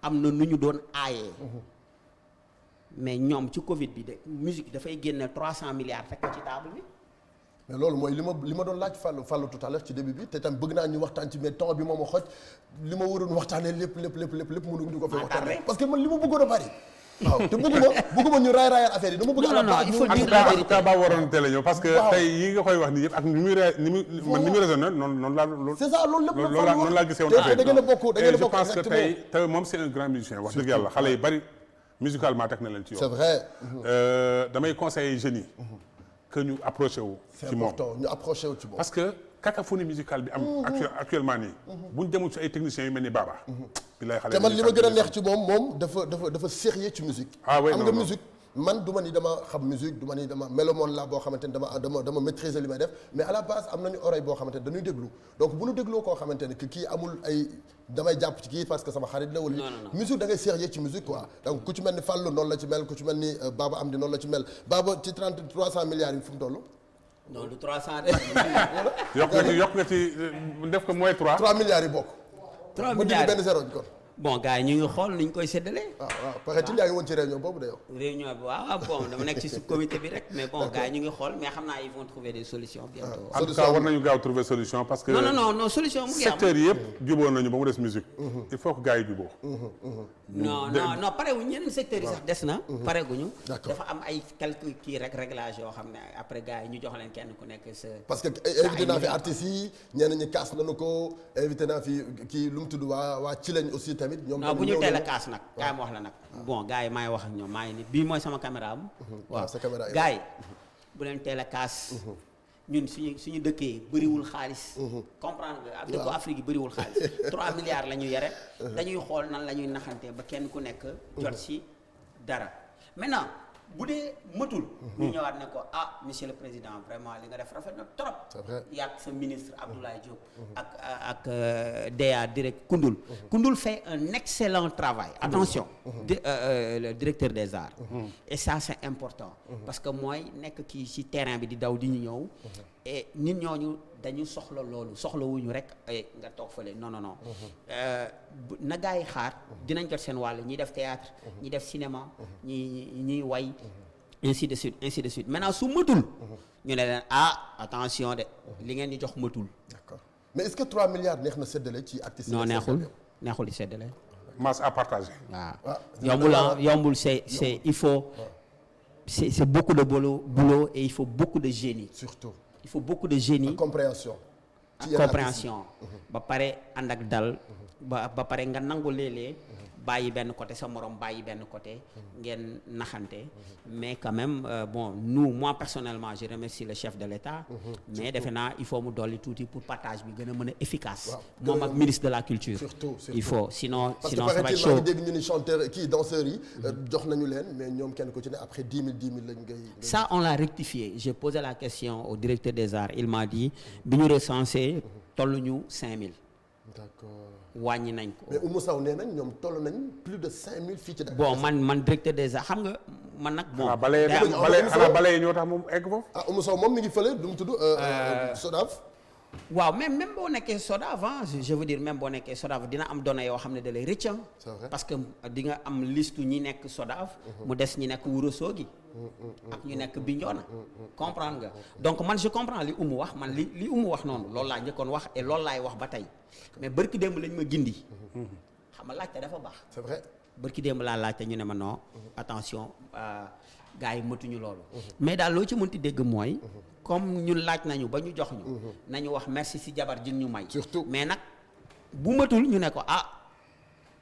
S5: am na nu ñu doon aayee mais ñoom ci Covid bi de musique dafay génne 300 milliards teg ko ci table bi
S1: mais loolu mooy li ma doon laaj Fallou tout à l'heure ci début bi te tam bëgg naa ñu waxtaan ci mais temps bi moom a xoj li ma waroon waxtaanee lépp mënuñu ko fi waxtaanee parce que man li ma bëggoon a bari waaw te bëgguma ñu raayal affaire yi dama bëgg
S5: non il faut dire
S2: la vérité en tout cas ba waroon teel a ñëw parce que tey yi nga koy wax nii yëpp ak ni muy raisonné noonu laa
S1: c'est ça loolu lépp
S2: noonu laa gisee woon affaire
S1: da ngeen a bokk
S2: je pense que tey moom c'est un grand musicien wax dëgg yàlla xale yi bari musicalement teg na leen ci yoon.
S1: c'est vrai.
S2: damay conseiller jeunes yi que ñu approché wu. ci moom
S1: c'est important ñu approché wu ci moom.
S2: parce que cacophonie musicale bi am. actuellement nii. bu ñu demul ci ay techniciens yu mel ni Baba. bilaay xale
S1: te man li ma gën a neex ci moom dafa sérieux ci musique.
S2: ah oui
S1: am nga musique. man du ma ni dama xam musique du ma ni dama mélomane la boo xamante ni dama maîtriser li may def mais à la base am nañu oreille boo xamante ni dañuy déglu donc bu ñu dégloo koo xamante ni que kii amul ay damay jàpp ci kii parce que sama xarit la wala musique da ngay sérieux ci musique quoi donc ku ci mel ni Fallou noonu la ci mel ku ci mel ni Baba Amdi noonu la ci mel Baba ci 300 milliards yi fu mu toll.
S5: non du 300 de.
S2: yokk nga ci def ko moins 3.
S1: 3 milliards yi bokk.
S5: 3
S1: ma
S5: milliards
S1: dindi benn zéro kon.
S5: bon gars yi ñu ngi xool ni ñu koy séddalee.
S1: waaw peut-être yaa ngi woon ci réunion boobu de yow.
S5: réunion bi waaw bon dama nekk ci sous-comité bi rek mais bon gars yi ñu ngi xool mais xam naa ils vont trouver des solutions bientôt.
S2: en tout cas war nañu gaaw trouver solution parce que.
S5: non solution mu ngi am
S2: secteur yëpp jubóo nañu ba mu des musique. il faut que gars yi jubóo.
S5: non parewuñ ñeneen secteurs yi sax des na. pareguñu.
S1: d'accord
S5: dafa am ay quelques kii rek réglage yoo xam ne après gars yi ñu jox leen kenn ku nekk sa.
S1: parce que invité naa fi artistes yi ñenn ñi kaas nañu ko invité naa fi kii lu mu tudd waa ci lañ aussi tamit. ñoom
S5: bu ñu teel a kaas nag kaay ma wax la nag bon gars yi maay wax ak ñoom maa ngi ni bii mooy sama caméra am waaw
S1: sa caméra yi
S5: gars yi bu leen teel a kaas ñun suñu dëkkee bëriwul xaalis comprendre nga dëkku Afrique yi bëriwul xaalis 3 milliards la ñu yore dañuy xool nan la ñuy naxantee ba kenn ku nekk jot si dara maintenant bu dee matul ñu ñëwaat ne ko monsieur le président vraiment li nga def rafet na trop yàgg sa ministre Abdoulaye Diop ak DA direct Koundoul fait un excellent travail attention le directeur des arts et ça c'est important parce que mooy nekk kii ci terrain bi di daw di ñu ñëw et nit ñooñu dañu soxla loolu soxlawuñu rek nga toog fële non na gaa yi xaar dinañ jot seen wàll ñi def théâtre ñi def cinéma ñi way ainsi de suite maintenant su matul ñu ne leen attention de li ngeen di jox matul.
S1: d'accord mais est-ce que 3 milliards neex na séddale ci artistes yi.
S5: non neexul di séddale.
S2: masse à partager.
S5: waaw yombul c'est il faut c'est beaucoup de boulot et il faut beaucoup de génie.
S1: surtout
S5: il faut beaucoup de génie.
S1: compréhension.
S5: ba pare ànd ak dal. ba pare nga nangu léeg-léeg bàyyi benn côté sa morom bàyyi benn côté ngeen naxante mais quand même moi personnellement je remercie le chef de l'État mais defe naa il faut mu dolli tuuti pour partage bi gën a mën a efficace moom ak ministre de la culture surtout il faut sinon ça va être chaud.
S1: parce que dégg ñu ni chanteur kii danseurs yi jox nañu leen mais ñoom kenn ku ci ne après 10 000 lañ ngay
S5: ça on l'a rectifié j'ai posé la question au directeur des arts il m'a dit bi ñu recensé tolluñu 5 000
S1: d'accord
S5: wàññi nañ ko.
S1: mais Oumou Sow nee nañ ñoom toll nañ plus de 5000 fii ci Dakar.
S5: bon man directeur des arts xam nga man nag. bon
S2: xanaa bale ñoo tax moom egg foofu.
S1: Oumou Sow moom mi ngi fële du mu tudd. SODAV.
S5: waaw même boo nekkee SODAV je veux dire même boo nekkee SODAV dina am données yoo xam ne da lay rëcc.
S1: c'est vrai
S5: parce que di nga am liste ñi nekk SODAV. mu des ñi nekk Ourossogui. ak ñu nekk Bignona. comprendre nga donc man je comprends li Oumou wax man li Oumou wax noonu loolu laa njëkkoon wax et loolu laay wax ba tey mais bërki démb lañ ma gindi. xam nga laajte dafa baax.
S1: c'est vrai
S5: bërki démb laa laajte ñu ne ma non attention gars yi matuñu loolu. mais daal loo ci mënti dégg mooy. comme ñun laaj nañu ba ñu jox ñu. nañu wax merci si jabar ji ñu may.
S1: surtout mais
S5: nag bu matul ñu ne ko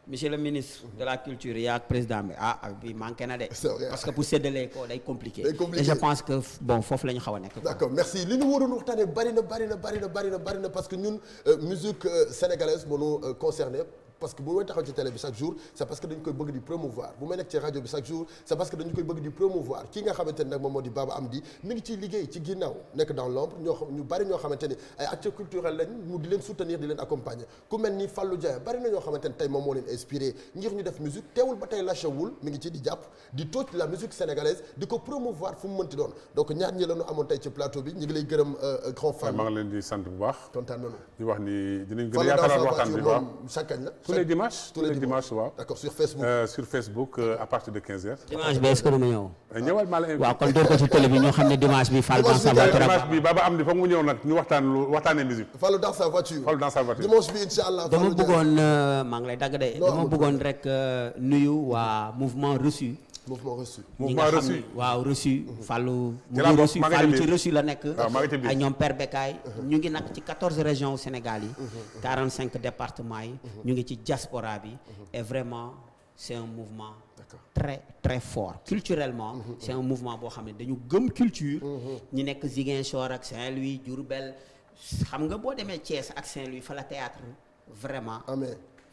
S5: monsieur le ministre de la culture yaa ak président bi bi manqué na de. parce que pour séddalee ko day compliqué. et je pense que foofu la ñu xaw a nekk.
S1: d'accord merci li ñu waroon waxtaanee bari na parce que ñun musique sénégalaise moo ñu concerné. parce que bu may taxaw ci télé bi chaque jour c'est parce que dañu koy bëgg di promouvoir bu may nekk ci rajo bi chaque jour c'est parce que dañu koy bëgg di promouvoir ki nga xamante ne nag moom moo di Baba Amdi mi ngi ciy liggéey ci ginnaaw nekk dans l'ombre ñu bari ñoo xamante ni ay acteurs culturels lañ mu di leen soutenir di leen accompagner ku mel ni Fallou Dieng bari na ñoo xamante ne tey moom moo leen inspiré ngir ñu def musique teewul ba tey lâchewul mi ngi ci di jàpp di tooj la musique sénégalaise di ko promouvoir fu mu mënti doon donc ñaar ñi la ñu amoon tey ci plateau bi ñu ngi lay gërëm grand fan.
S2: maa ngi leen di sant bu baax.
S1: kontaan nañu.
S2: di wax ni dinañ gën a yaatalaat waxtaan bi waaw
S1: chaque année la
S2: tous les dimanches. tous les dimanches waaw.
S1: d'accord sur Facebook.
S2: Sur Facebook à partir de 15h.
S5: dimanche bi est-ce que dama ñëw.
S2: ñëwal maa la invité.
S5: waaw kon door ko ci télé bi ñoo xam ne dimanche bi Fall dans sa voiture.
S2: dimanche bi Baba Amdi foog mu ñëw nag ñu waxtaanee musique.
S1: Fallou dans sa voiture.
S2: Fallou dans sa voiture.
S1: dimanche bi incha allah.
S5: dama bëggoon maa ngi lay dagg de. dama bëggoon rek nuyu waa mouvement reçu.
S1: mouvement reçu.
S2: mouvement reçu
S5: waaw reçu. Fallou mu ngi reçu Fallou ci reçu la nekk. ay ñoom Père Bekaay. ñu ngi nag ci 14 régions au Sénégal yi. 45 départements yi. ñu ngi ci diaspora bi. et vraiment c'est un mouvement. très très fort culturellement. c'est un mouvement boo xam ne dañu gëm culture. ñi nekk Ziguinchor ak Saint-Louis Diourbel xam nga boo demee Thiès ak Saint-Louis fa la théâtre vraiment.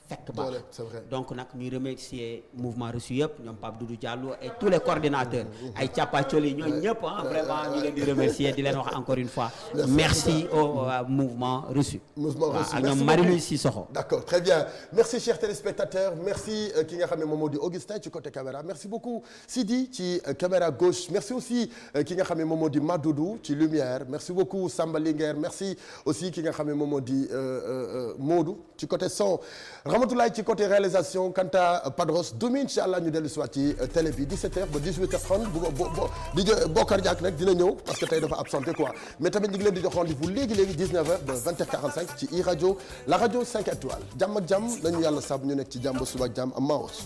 S5: fekk baax
S1: c'est vrai.
S5: donc nag ñuy remercier mouvement reçu yëpp ñoom Pape Doudou Diallo et tous les coordinateurs ay càppacoli ñooñu ñëpp vraiment ñu leen di remercier di leen wax encore une fois merci au mouvement reçu.
S1: mouvement reçu
S5: ak ñoom Marie-Louise Sissoko.
S1: d'accord très bien merci chers téléspectateurs merci ki nga xam ne moom moo di Augustin ci côté caméra merci beaucoup Sidi ci caméra gauche merci aussi ki nga xam ne moom moo di Madoudou ci lumière merci beaucoup Samba Linguère merci aussi ki nga xam ne moom moo di Modou ci côté son. Ramatoulaye ci côté réalisation quant à Padros demain incha allah ñu dellu si waat ci télé bi 17h ba 18h30 di Bokar Diak nag dina ñëw parce que tey dafa absenté quoi mais tamit ñu ngi leen di jox rendez-vous léegi 19h ba 20h45 ci i rajo la rajo 5 étoiles jàmm ak jàmm nañu yàlla sab ñu nekk ci jàmm ba suba ak jàmm am maos